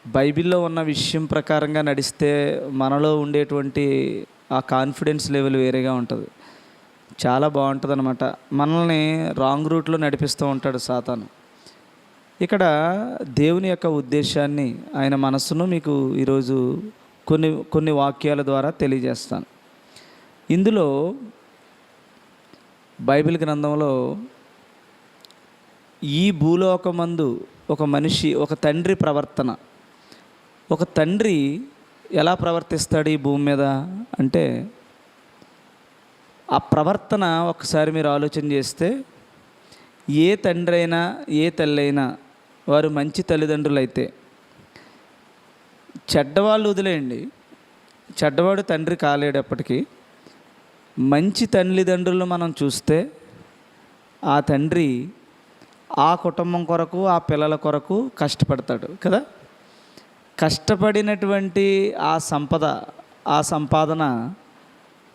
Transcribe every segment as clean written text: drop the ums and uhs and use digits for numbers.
బైబిల్లో ఉన్న విషయం ప్రకారంగా నడిస్తే మనలో ఉండేటువంటి ఆ కాన్ఫిడెన్స్ లెవెల్ వేరేగా ఉంటుంది. చాలా బాగుంటుంది అనమాట. మనల్ని రాంగ్ రూట్లో నడిపిస్తూ ఉంటాడు సాతాను. ఇక్కడ దేవుని యొక్క ఉద్దేశాన్ని, ఆయన మనస్సును మీకు ఈరోజు కొన్ని కొన్ని వాక్యాల ద్వారా తెలియజేస్తాను. ఇందులో బైబిల్ గ్రంథంలో ఈ భూలోకమందు ఒక మనిషి, ఒక తండ్రి ప్రవర్తన, ఒక తండ్రి ఎలా ప్రవర్తిస్తాడు ఈ భూమి మీద అంటే, ఆ ప్రవర్తన ఒకసారి మీరు ఆలోచన చేస్తే, ఏ తండ్రి అయినా ఏ తల్లి అయినా వారు మంచి తల్లిదండ్రులు అయితే, చెడ్డవాళ్ళు వదిలేయండి, చెడ్డవాడు తండ్రి కాలేడు ఎప్పటికీ. మంచి తల్లిదండ్రులు మనం చూస్తే ఆ తండ్రి ఆ కుటుంబం కొరకు, ఆ పిల్లల కొరకు కష్టపడతాడు కదా. కష్టపడినటువంటి ఆ సంపద, ఆ సంపాదన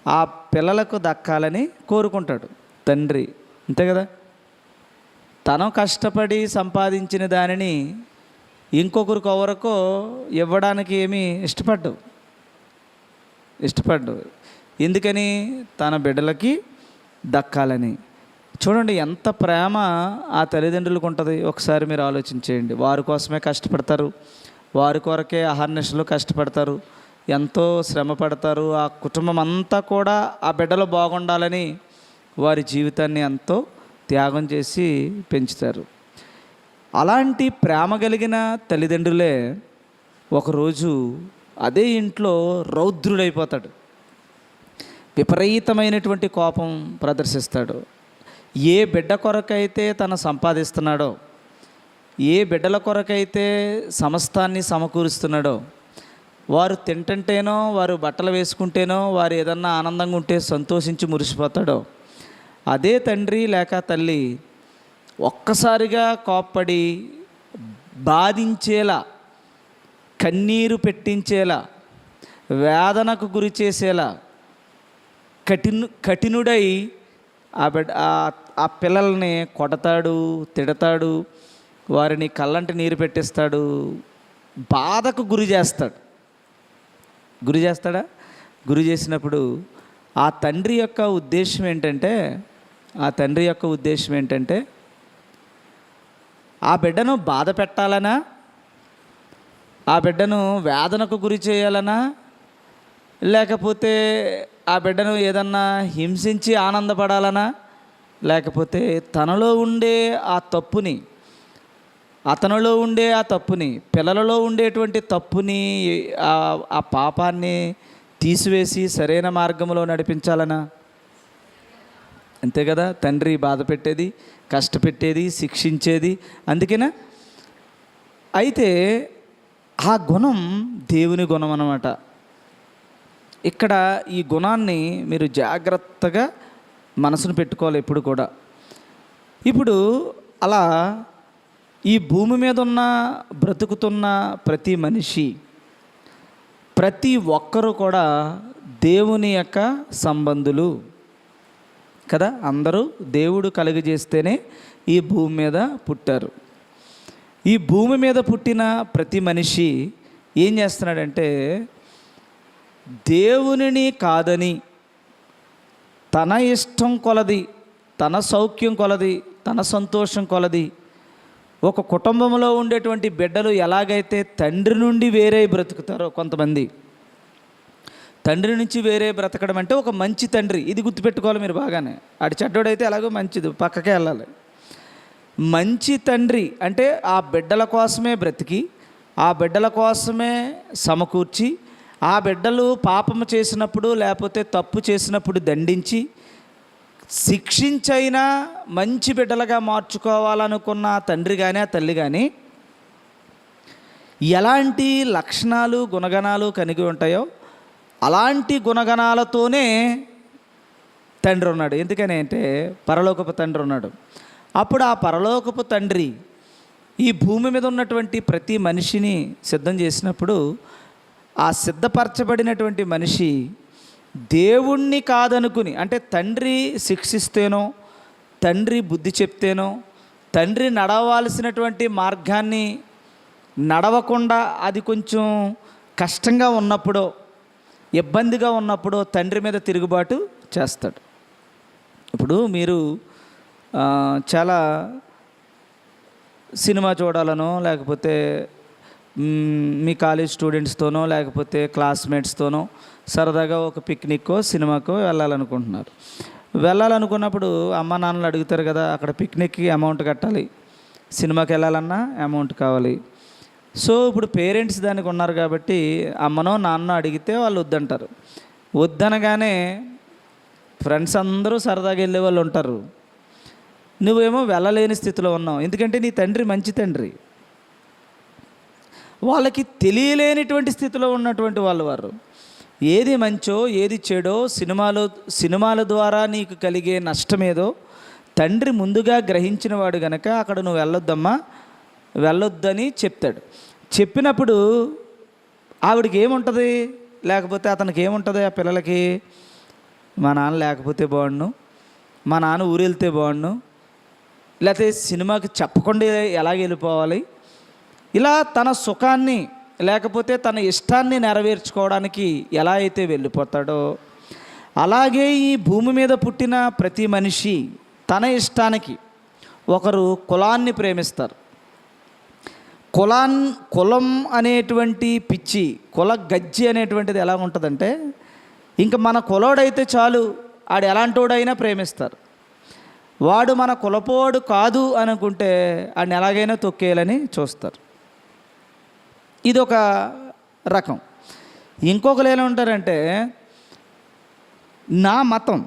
ఆ పిల్లలకు దక్కాలని కోరుకుంటాడు తండ్రి, అంతే కదా. తను కష్టపడి సంపాదించిన దానిని ఇంకొకరికి ఎవరికో ఇవ్వడానికి ఏమీ ఇష్టపడ్డు. ఎందుకని? తన బిడ్డలకి దక్కాలని. చూడండి ఎంత ప్రేమ ఆ తల్లిదండ్రులకు ఉంటుంది. ఒకసారి మీరు ఆలోచించేయండి. వారి కోసమే కష్టపడతారు, వారి కొరకే అహర్నిశలు కష్టపడతారు, ఎంతో శ్రమ పడతారు. ఆ కుటుంబం అంతా కూడా ఆ బిడ్డలు బాగుండాలని వారి జీవితాన్ని ఎంతో త్యాగం చేసి పెంచుతారు. అలాంటి ప్రేమ కలిగిన తల్లిదండ్రులే ఒకరోజు అదే ఇంట్లో రౌద్రుడైపోతాడు, విపరీతమైనటువంటి కోపం ప్రదర్శిస్తాడు. ఏ బిడ్డ కొరకైతే తను సంపాదిస్తున్నాడో, ఏ బిడ్డల కొరకైతే సమస్తాన్ని సమకూరుస్తున్నాడో, వారు తింటుంటేనో, వారు బట్టలు వేసుకుంటేనో, వారు ఏదన్నా ఆనందంగా ఉంటే సంతోషించి మురిసిపోతాడో, అదే తండ్రి లేక తల్లి ఒక్కసారిగా కోప్పడి బాధించేలా, కన్నీరు పెట్టించేలా, వేదనకు గురి చేసేలా కఠినుడై ఆ పిల్లల్ని కొడతాడు, తిడతాడు, వారిని కళ్ళంటి నీరు పెట్టిస్తాడు, బాధకు గురి చేస్తాడా? గురి చేసినప్పుడు ఆ తండ్రి యొక్క ఉద్దేశం ఏంటంటే ఆ బిడ్డను బాధ పెట్టాలనా, ఆ బిడ్డను వేదనకు గురి చేయాలనా, లేకపోతే ఆ బిడ్డను ఏదన్నా హింసించి ఆనందపడాలనా, లేకపోతే తనలో ఉండే ఆ తప్పుని, అతనిలో ఉండే ఆ తప్పుని, పిల్లలలో ఉండేటువంటి తప్పుని, ఆ పాపాన్ని తీసివేసి సరైన మార్గంలో నడిపించాలనా? అంతే కదా. తండ్రి బాధ పెట్టేది, కష్టపెట్టేది, శిక్షించేది అందుకేనా. అయితే ఆ గుణం దేవుని గుణం అన్నమాట. ఇక్కడ ఈ గుణాన్ని మీరు జాగ్రత్తగా మనసును పెట్టుకోవాలి ఎప్పుడు కూడా. ఇప్పుడు అలా ఈ భూమి మీద ఉన్న బ్రతుకుతున్న ప్రతి మనిషి, ప్రతి ఒక్కరూ కూడా దేవుని యొక్క సంబంధులు కదా. అందరూ దేవుడు కలుగజేస్తేనే ఈ భూమి మీద పుట్టారు. ఈ భూమి మీద పుట్టిన ప్రతి మనిషి ఏం చేస్తున్నాడంటే, దేవునిని కాదని తన ఇష్టం కొలది, తన సౌఖ్యం కొలది, తన సంతోషం కొలది, ఒక కుటుంబంలో ఉండేటువంటి బిడ్డలు ఎలాగైతే తండ్రి నుండి వేరే బ్రతుకుతారో, కొంతమంది తండ్రి నుంచి వేరే బ్రతకడం అంటే ఒక మంచి తండ్రి, ఇది గుర్తుపెట్టుకోవాలి మీరు బాగానే. ఆడి చెడ్డోడైతే ఎలాగో మంచిది, పక్కకే వెళ్ళాలి. మంచి తండ్రి అంటే ఆ బిడ్డల కోసమే బ్రతికి, ఆ బిడ్డల కోసమే సమకూర్చి, ఆ బిడ్డలు పాపము చేసినప్పుడు లేకపోతే తప్పు చేసినప్పుడు దండించి, శిక్షించైనా మంచి బిడ్డలుగా మార్చుకోవాలనుకున్న తండ్రి కానీ ఆ తల్లి కానీ ఎలాంటి లక్షణాలు గుణగణాలు కలిగి ఉంటాయో అలాంటి గుణగణాలతోనే తండ్రి ఉన్నాడు. ఎందుకని అంటే పరలోకపు తండ్రి ఉన్నాడు. అప్పుడు ఆ పరలోకపు తండ్రి ఈ భూమి మీద ఉన్నటువంటి ప్రతి మనిషిని సిద్ధం చేసినప్పుడు, ఆ సిద్ధపరచబడినటువంటి మనిషి దేవుణ్ణి కాదనుకుని, అంటే తండ్రి శిక్షిస్తేనో, తండ్రి బుద్ధి చెప్తేనో, తండ్రి నడవాల్సినటువంటి మార్గాన్ని నడవకుండా అది కొంచెం కష్టంగా ఉన్నప్పుడో ఇబ్బందిగా ఉన్నప్పుడో తండ్రి మీద తిరుగుబాటు చేస్తాడు. ఇప్పుడు మీరు చాలా సినిమా చూడాలనో లేకపోతే మీ కాలేజ్ స్టూడెంట్స్తోనో లేకపోతే క్లాస్మేట్స్తోనో సరదాగా ఒక పిక్నిక్కో సినిమాకో వెళ్ళాలనుకుంటున్నారు. వెళ్ళాలనుకున్నప్పుడు అమ్మ నాన్నలు అడుగుతారు కదా, అక్కడ పిక్నిక్కి అమౌంట్ కట్టాలి, సినిమాకి వెళ్ళాలన్నా అమౌంట్ కావాలి. సో ఇప్పుడు పేరెంట్స్ దానికి ఉన్నారు కాబట్టి అమ్మనో నాన్నో అడిగితే వాళ్ళు వద్దంటారు. వద్దనగానే ఫ్రెండ్స్ అందరూ సరదాగా వెళ్ళే వాళ్ళు ఉంటారు, నువ్వేమో వెళ్ళలేని స్థితిలో ఉన్నావు. ఎందుకంటే నీ తండ్రి మంచి తండ్రి. వాళ్ళకి తెలియలేనిటువంటి స్థితిలో ఉన్నటువంటి వారు ఏది మంచో ఏది చెడో సినిమాల ద్వారా నీకు కలిగే నష్టమేదో తండ్రి ముందుగా గ్రహించిన వాడు గనక అక్కడ నువ్వు వెళ్ళొద్దమ్మా, వెళ్ళొద్దని చెప్తాడు. చెప్పినప్పుడు ఆవిడకి ఏముంటుంది, లేకపోతే అతనికి ఏముంటుంది, ఆ పిల్లలకి మా నాన్న లేకపోతే బాగుండు, మా నాన్న ఊరు వెళ్తే బాగుండు, లేకపోతే సినిమాకి చెప్పకుండా ఎలాగ వెళ్ళిపోవాలి, ఇలా తన సుఖాన్ని లేకపోతే తన ఇష్టాన్ని నెరవేర్చుకోవడానికి ఎలా అయితే వెళ్ళిపోతాడో అలాగే ఈ భూమి మీద పుట్టిన ప్రతి మనిషి తన ఇష్టానికి ఒకరు కులాన్ని ప్రేమిస్తారు. కులం అనేటువంటి పిచ్చి, కుల గజ్జి అనేటువంటిది ఎలా ఉంటుందంటే, ఇంక మన కులోడైతే చాలు ఆడు ఎలాంటోడైనా ప్రేమిస్తారు. వాడు మన కులపోడు కాదు అనుకుంటే ఆడిని ఎలాగైనా తొక్కేయాలని చూస్తారు. ఇదొక రకం. ఇంకొకరు ఎలా ఉంటారంటే, నా మతం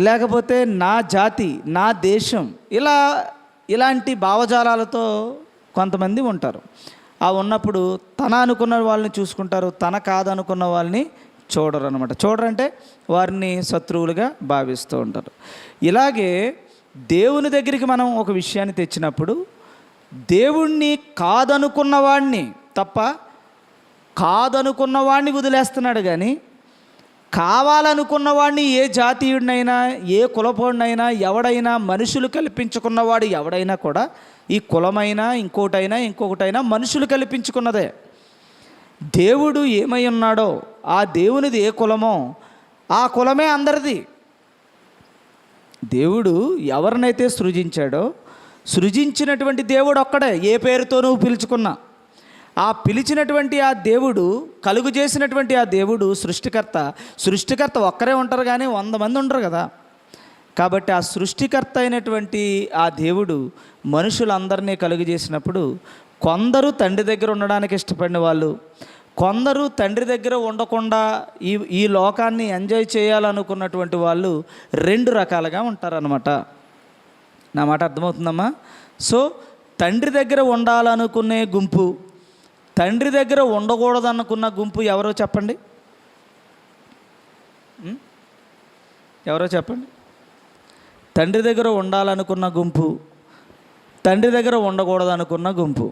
లేకపోతే నా జాతి నా దేశం ఇలాంటి భావజాలాలతో కొంతమంది ఉంటారు. ఆ ఉన్నప్పుడు తన అనుకున్న వాళ్ళని చూసుకుంటారు, తన కాదనుకున్న వాళ్ళని చూడరు అనమాట. చూడరంటే వారిని శత్రువులుగా భావిస్తూ ఉంటారు. ఇలాగే దేవుని దగ్గరికి మనం ఒక విషయాన్ని తెచ్చినప్పుడు దేవుణ్ణి కాదనుకున్నవాడిని తప్ప కాదనుకున్నవాడిని వదిలేస్తున్నాడు, కానీ కావాలనుకున్నవాడిని ఏ జాతీయుడినైనా ఏ కులపోడినైనా ఎవడైనా మనుషులు కల్పించుకున్నవాడు ఎవడైనా కూడా, ఈ కులమైనా ఇంకొకటైనా మనుషులు కల్పించుకున్నదే. దేవుడు ఏమై ఉన్నాడో ఆ దేవునిది ఏ కులమో ఆ కులమే అందరిది. దేవుడు ఎవరినైతే సృజించాడో సృజించినటువంటి దేవుడు ఒక్కడే, ఏ పేరుతో నువ్వు పిలుచుకున్నా. ఆ పిలిచినటువంటి ఆ దేవుడు, కలుగు చేసినటువంటి ఆ దేవుడు సృష్టికర్త ఒక్కరే ఉంటారు, కానీ 100 మంది ఉండరు కదా. కాబట్టి ఆ సృష్టికర్త అయినటువంటి ఆ దేవుడు మనుషులందరినీ కలుగు చేసినప్పుడు కొందరు తండ్రి దగ్గర ఉండడానికి ఇష్టపడిన వాళ్ళు, కొందరు తండ్రి దగ్గర ఉండకుండా ఈ లోకాన్ని ఎంజాయ్ చేయాలనుకున్నటువంటి వాళ్ళు 2 రకాలుగా ఉంటారనమాట. నా మాట అర్థమవుతుందమ్మా? సో తండ్రి దగ్గర ఉండాలనుకునే గుంపు, తండ్రి దగ్గర ఉండకూడదనుకున్న గుంపు ఎవరో చెప్పండి, ఎవరో చెప్పండి. తండ్రి దగ్గర ఉండాలనుకున్న గుంపు, తండ్రి దగ్గర ఉండకూడదనుకున్న గుంపు.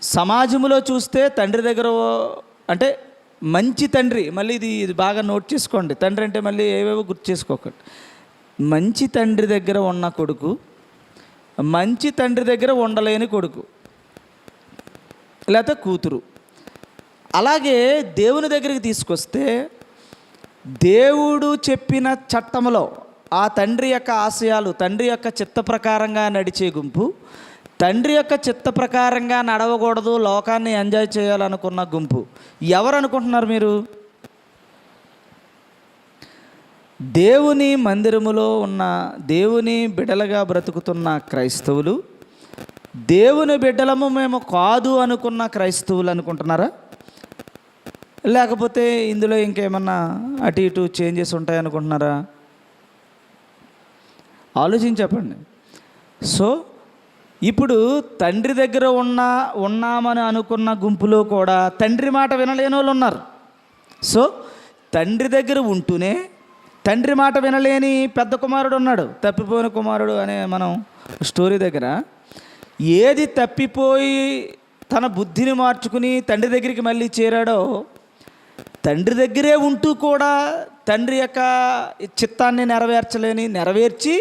సమాజంలో చూస్తే తండ్రి దగ్గర అంటే మంచి తండ్రి, మళ్ళీ ఇది బాగా నోట్ చేసుకోండి. తండ్రి అంటే మళ్ళీ ఏవేవో గుర్తు చేసుకోకండి. మంచి తండ్రి దగ్గర ఉన్న కొడుకు, మంచి తండ్రి దగ్గర ఉండలేని కొడుకు లేకపోతే కూతురు. అలాగే దేవుని దగ్గరికి తీసుకొస్తే దేవుడు చెప్పిన చట్టంలో ఆ తండ్రి యొక్క ఆశయాలు, తండ్రి యొక్క చిత్త ప్రకారంగా నడిచే గుంపు, తండ్రి యొక్క చిత్త ప్రకారంగా నడవకూడదు, లోకాన్ని ఎంజాయ్ చేయాలనుకున్న గుంపు. ఎవరు అనుకుంటున్నారు మీరు? దేవుని మందిరములో ఉన్న దేవుని బిడ్డలుగా బ్రతుకుతున్న క్రైస్తవులు, దేవుని బిడ్డలము మేము కాదు అనుకున్న క్రైస్తవులు అనుకుంటున్నారా? లేకపోతే ఇందులో ఇంకేమన్నా అటు ఇటు చేంజెస్ ఉంటాయనుకుంటున్నారా? ఆలోచించి చెప్పండి. సో ఇప్పుడు తండ్రి దగ్గర ఉన్నామని అనుకున్న గుంపులో కూడా తండ్రి మాట వినలేని వాళ్ళు ఉన్నారు. సో తండ్రి దగ్గర ఉంటూనే తండ్రి మాట వినలేని పెద్ద కుమారుడు ఉన్నాడు, తప్పిపోయిన కుమారుడు అనే మనం స్టోరీ దగ్గర. ఏది తప్పిపోయి తన బుద్ధిని మార్చుకుని తండ్రి దగ్గరికి మళ్ళీ చేరాడో, తండ్రి దగ్గరే ఉంటూ కూడా తండ్రి యొక్క చిత్తాన్ని నెరవేర్చి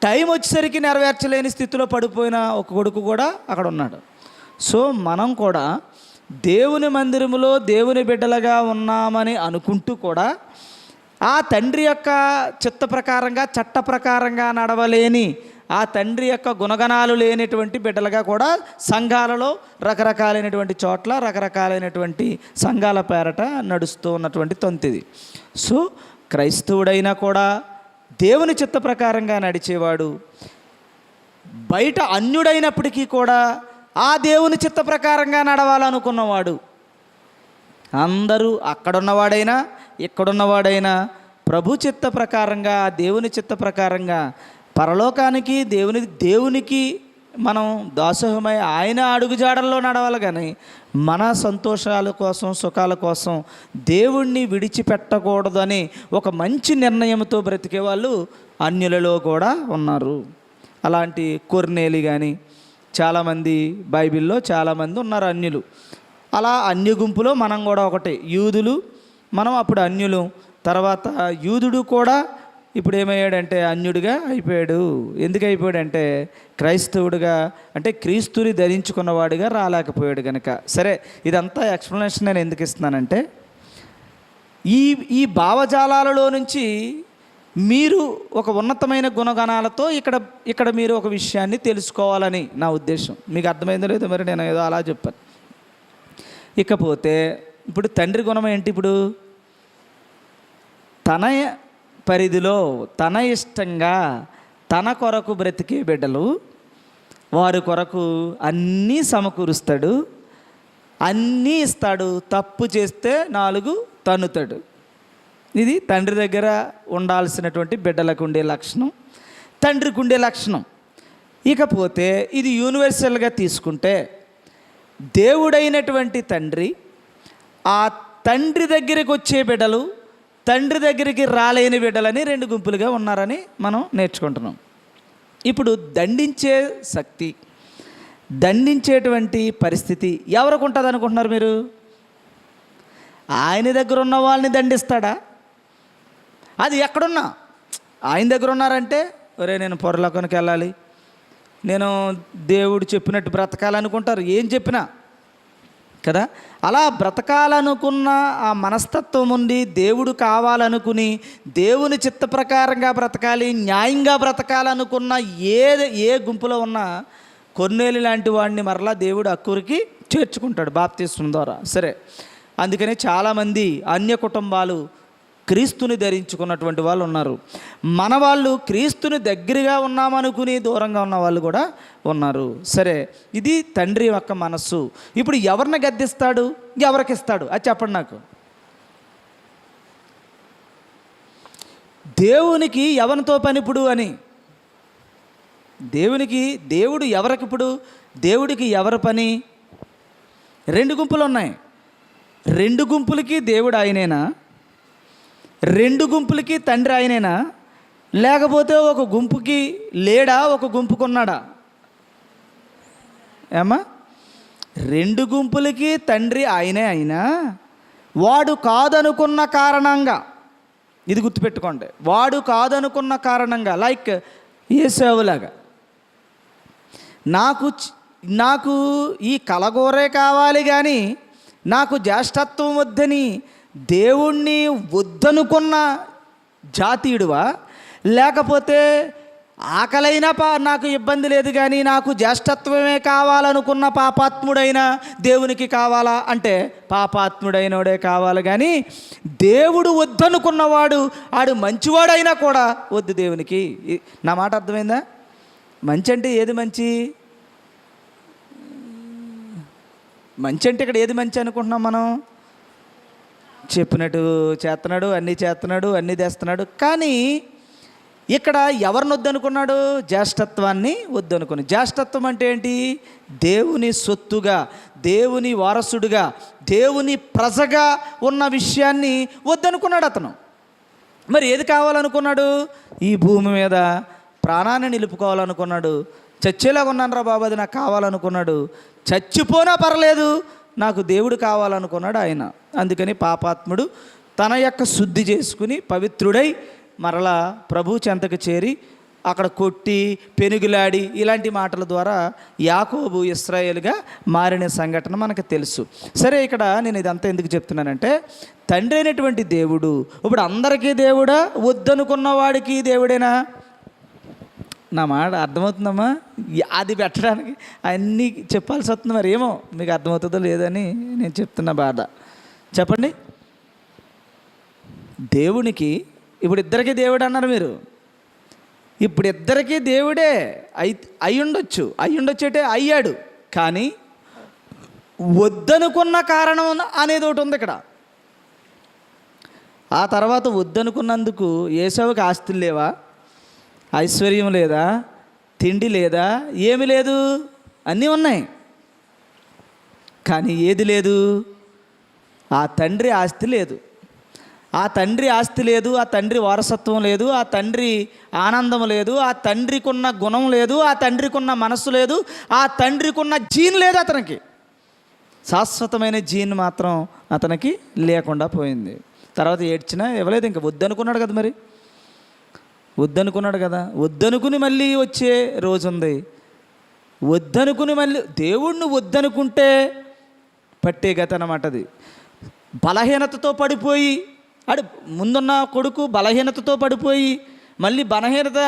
టైం వచ్చేసరికి నెరవేర్చలేని స్థితిలో పడిపోయిన ఒక కొడుకు కూడా అక్కడ ఉన్నాడు. సో మనం కూడా దేవుని మందిరములో దేవుని బిడ్డలుగా ఉన్నామని అనుకుంటూ కూడా ఆ తండ్రి యొక్క చిత్త ప్రకారంగా చట్ట ప్రకారంగా నడవలేని ఆ తండ్రి యొక్క గుణగణాలు లేనటువంటి బిడ్డలుగా కూడా సంఘాలలో రకరకాలైనటువంటి చోట్ల రకరకాలైనటువంటి సంఘాల పేరట నడుస్తూ ఉన్నటువంటి తొంతిది. సో క్రైస్తవుడైనా కూడా దేవుని చిత్త ప్రకారంగా నడిచేవాడు, బయట అన్యుడైనప్పటికీ కూడా ఆ దేవుని చిత్త ప్రకారంగా నడవాలనుకున్నవాడు, అందరూ అక్కడున్నవాడైనా ఇక్కడున్నవాడైనా ప్రభు చిత్త ప్రకారంగా దేవుని చిత్త ప్రకారంగా పరలోకానికి దేవునికి మనం దాసోహమై ఆయన అడుగుజాడల్లో నడవాలి. కానీ మన సంతోషాల కోసం సుఖాల కోసం దేవుణ్ణి విడిచిపెట్టకూడదని ఒక మంచి నిర్ణయంతో బ్రతికే వాళ్ళు అన్యులలో కూడా ఉన్నారు. అలాంటి కొర్నేలి కానీ చాలామంది బైబిల్లో చాలామంది ఉన్నారు అన్యులు. అలా అన్య గుంపులో మనం కూడా ఒకటి, యూదులు మనం అప్పుడు అన్యులు, తర్వాత యూదుడు కూడా ఇప్పుడు ఏమయ్యాడంటే అన్యుడిగా అయిపోయాడు. ఎందుకు అయిపోయాడంటే క్రైస్తవుడిగా అంటే క్రీస్తుని ధరించుకున్నవాడిగా రాలేకపోయాడు కనుక. సరే, ఇదంతా ఎక్స్ప్లెనేషన్ నేను ఎందుకు ఇస్తున్నానంటే ఈ భావజాలాలలో నుంచి మీరు ఒక ఉన్నతమైన గుణగణాలతో ఇక్కడ మీరు ఒక విషయాన్ని తెలుసుకోవాలని నా ఉద్దేశం. మీకు అర్థమైందో లేదో మరి నేను ఏదో అలా చెప్పాను. ఇకపోతే ఇప్పుడు తండ్రి గుణం ఏంటి? ఇప్పుడు తన పరిధిలో తన ఇష్టంగా తన కొరకు బ్రతికే బిడ్డలు, వారి కొరకు అన్నీ సమకూరుస్తాడు, అన్నీ ఇస్తాడు. తప్పు చేస్తే 4 తన్నుతాడు. ఇది తండ్రి దగ్గర ఉండాల్సినటువంటి బిడ్డలకు ఉండే లక్షణం, తండ్రికి ఉండే లక్షణం. ఇకపోతే ఇది యూనివర్సల్గా తీసుకుంటే దేవుడైనటువంటి తండ్రి ఆ తండ్రి దగ్గరికి వచ్చే బిడ్డలు, తండ్రి దగ్గరికి రాలేని బిడ్డలని 2 గుంపులుగా ఉన్నారని మనం నేర్చుకుంటున్నాం. ఇప్పుడు దండించే శక్తి, దండించేటువంటి పరిస్థితి ఎవరికి ఉంటుంది అనుకుంటున్నారు మీరు? ఆయన దగ్గర ఉన్న వాళ్ళని దండిస్తాడా? అది ఎక్కడున్నా ఆయన దగ్గర ఉన్నారంటే, ఒరే నేను పొరలోకానికి వెళ్ళాలి, నేను దేవుడు చెప్పినట్టు బ్రతకాలనుకుంటారు, ఏం చెప్పినా కదా. అలా బ్రతకాలనుకున్న ఆ మనస్తత్వం ఉండి దేవుడు కావాలనుకుని దేవుని చిత్త ప్రకారంగా బ్రతకాలి, న్యాయంగా బ్రతకాలనుకున్న ఏ గుంపులో ఉన్న కొర్నేలి లాంటి వాడిని మరలా దేవుడు అక్కూరికి చేర్చుకుంటాడు బాప్తిస్మం ద్వారా. సరే, అందుకని చాలామంది అన్య కుటుంబాలు క్రీస్తుని ధరించుకున్నటువంటి వాళ్ళు ఉన్నారు. మన వాళ్ళు క్రీస్తుని దగ్గరగా ఉన్నామనుకుని దూరంగా ఉన్న వాళ్ళు కూడా ఉన్నారు. సరే, ఇది తండ్రి యొక్క మనస్సు. ఇప్పుడు ఎవరిని గద్దిస్తాడు, ఎవరికి ఇస్తాడు అది చెప్పండి నాకు. దేవునికి ఎవరితో పని ఇప్పుడు అని, దేవుడు ఎవరికి ఇప్పుడు, దేవుడికి ఎవరి పని? 2 గుంపులు ఉన్నాయి. 2 గుంపులకి దేవుడు ఆయనేనా? 2 గుంపులకి తండ్రి ఆయనేనా? లేకపోతే ఒక గుంపుకి లేడా, ఒక గుంపుకు ఉన్నాడా? ఏమా? 2 గుంపులకి తండ్రి ఆయనే అయినా వాడు కాదనుకున్న కారణంగా, ఇది గుర్తుపెట్టుకోండి, వాడు కాదనుకున్న కారణంగా, లైక్ యేసేవులాగా నాకు ఈ కలగూరే కావాలి కానీ నాకు జ్యేష్ఠత్వం వద్దని దేవుణ్ణి వద్దనుకున్న జాతీయుడువా? లేకపోతే ఆకలైనా నాకు ఇబ్బంది లేదు కానీ నాకు జ్యేష్ఠత్వమే కావాలనుకున్న పాపాత్ముడైన దేవునికి కావాలా అంటే పాపాత్ముడైనోడే కావాలి కానీ దేవుడు వద్దనుకున్నవాడు ఆడు మంచివాడైనా కూడా వద్దు దేవునికి. నా మాట అర్థమైందా? మంచి అంటే ఏది మంచి? మంచి అంటే ఇక్కడ ఏది మంచి అనుకుంటున్నాం మనం? చెప్పినట్టు చేస్తున్నాడు, అన్నీ చేస్తున్నాడు, అన్నీ తెస్తున్నాడు. కానీ ఇక్కడ ఎవరిని వద్దనుకున్నాడు? జ్యేష్ఠత్వాన్ని వద్దనుకుని. జ్యేష్ఠత్వం అంటే ఏంటి? దేవుని సొత్తుగా, దేవుని వారసుడుగా, దేవుని ప్రజగా ఉన్న విషయాన్ని వద్దనుకున్నాడు అతను. మరి ఏది కావాలనుకున్నాడు? ఈ భూమి మీద ప్రాణాన్ని నిలుపుకోవాలనుకున్నాడు. చచ్చేలాగా ఉన్నాను రా బాబు, అది నాకు కావాలనుకున్నాడు. చచ్చిపోనా పర్లేదు, నాకు దేవుడు కావాలనుకున్నాడు ఆయన. అందుకని పాపాత్ముడు తన యొక్క శుద్ధి చేసుకుని పవిత్రుడై మరలా ప్రభు చెంతకు చేరి అక్కడ కొట్టి పెనుగులాడి ఇలాంటి మాటల ద్వారా యాకోబు ఇశ్రాయేలుగా మారిన సంఘటన మనకు తెలుసు. సరే, ఇక్కడ నేను ఇదంతా ఎందుకు చెప్తున్నానంటే, తండ్రి అయినటువంటి దేవుడు ఇప్పుడు అందరికీ దేవుడా, వద్దనుకున్న వాడికి దేవుడేనా? నా మాట అర్థమవుతుందమ్మా? అది పెట్టడానికి అన్నీ చెప్పాల్సి వస్తుంది. మరి ఏమో మీకు అర్థమవుతుందో లేదని నేను చెప్తున్న బాధ. చెప్పండి. దేవునికి ఇప్పుడు ఇద్దరికీ దేవుడు అన్నారు మీరు. ఇప్పుడు ఇద్దరికీ దేవుడే అయ్యుండొచ్చు అంటే అయ్యాడు. కానీ వద్దనుకున్న కారణం అనేది ఒకటి ఉంది ఇక్కడ. ఆ తర్వాత వద్దనుకున్నందుకు ఏసావుకి ఆస్తులు లేవా, ఐశ్వర్యం లేదా, తిండి లేదా, ఏమి లేదు, అన్నీ ఉన్నాయి. కానీ ఏది లేదు? ఆ తండ్రి ఆస్తి లేదు. ఆ తండ్రి ఆస్తి లేదు, ఆ తండ్రి వారసత్వం లేదు, ఆ తండ్రి ఆనందం లేదు, ఆ తండ్రికి ఉన్న గుణం లేదు, ఆ తండ్రికి ఉన్న మనస్సు లేదు, ఆ తండ్రికి ఉన్న జీన్ లేదు. అతనికి శాశ్వతమైన జీన్ మాత్రం అతనికి లేకుండా పోయింది. తర్వాత ఏడ్చినా ఇవ్వలేదు. ఇంకా వద్దనుకున్నాడు కదా, మరి వద్దనుకున్నాడు కదా. వద్దనుకుని మళ్ళీ వచ్చే రోజు ఉంది. వద్దనుకుని మళ్ళీ దేవుణ్ణి వద్దనుకుంటే పట్టే గత అన్నమాట. అది బలహీనతతో పడిపోయి, ముందున్న కొడుకు బలహీనతతో పడిపోయి మళ్ళీ బలహీనత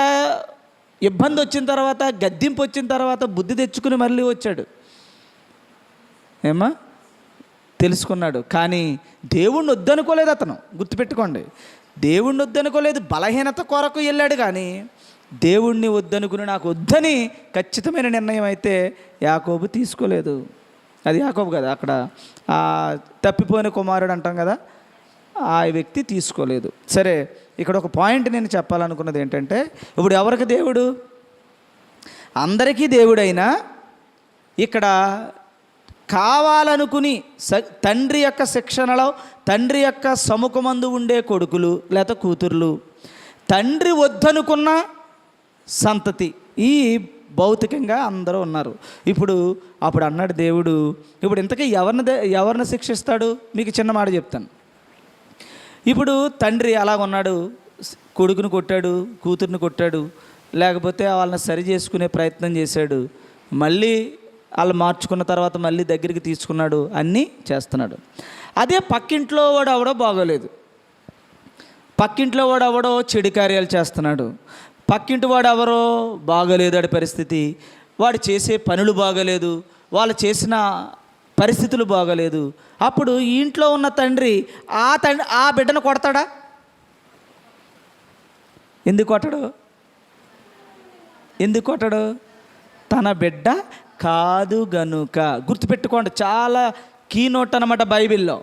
ఇబ్బంది వచ్చిన తర్వాత, గద్దింపు వచ్చిన తర్వాత బుద్ధి తెచ్చుకుని మళ్ళీ వచ్చాడు. ఏమా తెలుసుకున్నాడు. కానీ దేవుణ్ణి వద్దనుకోలేదు అతను. గుర్తుపెట్టుకోండి, దేవుణ్ణి వద్దనుకోలేదు. బలహీనత కొరకు వెళ్ళాడు. కానీ దేవుణ్ణి వద్దనుకుని నాకు వద్దని ఖచ్చితమైన నిర్ణయం అయితే యాకోబు తీసుకోలేదు. అది యాకోబు కదా, అక్కడ తప్పిపోయిన కుమారుడు అంటాం కదా, ఆ వ్యక్తి తీసుకోలేదు. సరే, ఇక్కడ ఒక పాయింట్ నేను చెప్పాలనుకున్నది ఏంటంటే, ఇప్పుడు ఎవరికి దేవుడు? అందరికీ దేవుడైనా ఇక్కడ కావాలనుకుని తండ్రి యొక్క శిక్షణలో, తండ్రి యొక్క సముఖమందు ఉండే కొడుకులు లేదా కూతుర్లు, తండ్రి వద్దనుకున్న సంతతి, ఈ భౌతికంగా అందరూ ఉన్నారు. అప్పుడు అన్నాడు దేవుడు, ఇప్పుడు ఇంతకీ ఎవరిని శిక్షిస్తాడు? మీకు చిన్న మాట చెప్తాను. ఇప్పుడు తండ్రి అలాగున్నాడు, కొడుకుని కొట్టాడు, కూతుర్ని కొట్టాడు, లేకపోతే వాళ్ళని సరి చేసుకునే ప్రయత్నం చేశాడు. మళ్ళీ వాళ్ళు మార్చుకున్న తర్వాత మళ్ళీ దగ్గరికి తీసుకున్నాడు, అన్నీ చేస్తున్నాడు. అదే పక్కింట్లో వాడు ఎవడో బాగోలేదు, పక్కింట్లో వాడు ఎవడో చెడు కార్యాలు చేస్తున్నాడు, పక్కింటి వాడు ఎవరో బాగోలేదు, వాడి పరిస్థితి, వాడు చేసే పనులు బాగలేదు, వాళ్ళు చేసిన పరిస్థితులు బాగలేదు. అప్పుడు ఈ ఇంట్లో ఉన్న తండ్రి ఆ బిడ్డను కొడతాడా? ఎందుకు కొట్టడు? తన బిడ్డ కాదు గనుక. గుర్తుపెట్టుకోండి, చాలా కీనోట్ అన్నమాట బైబిల్లో.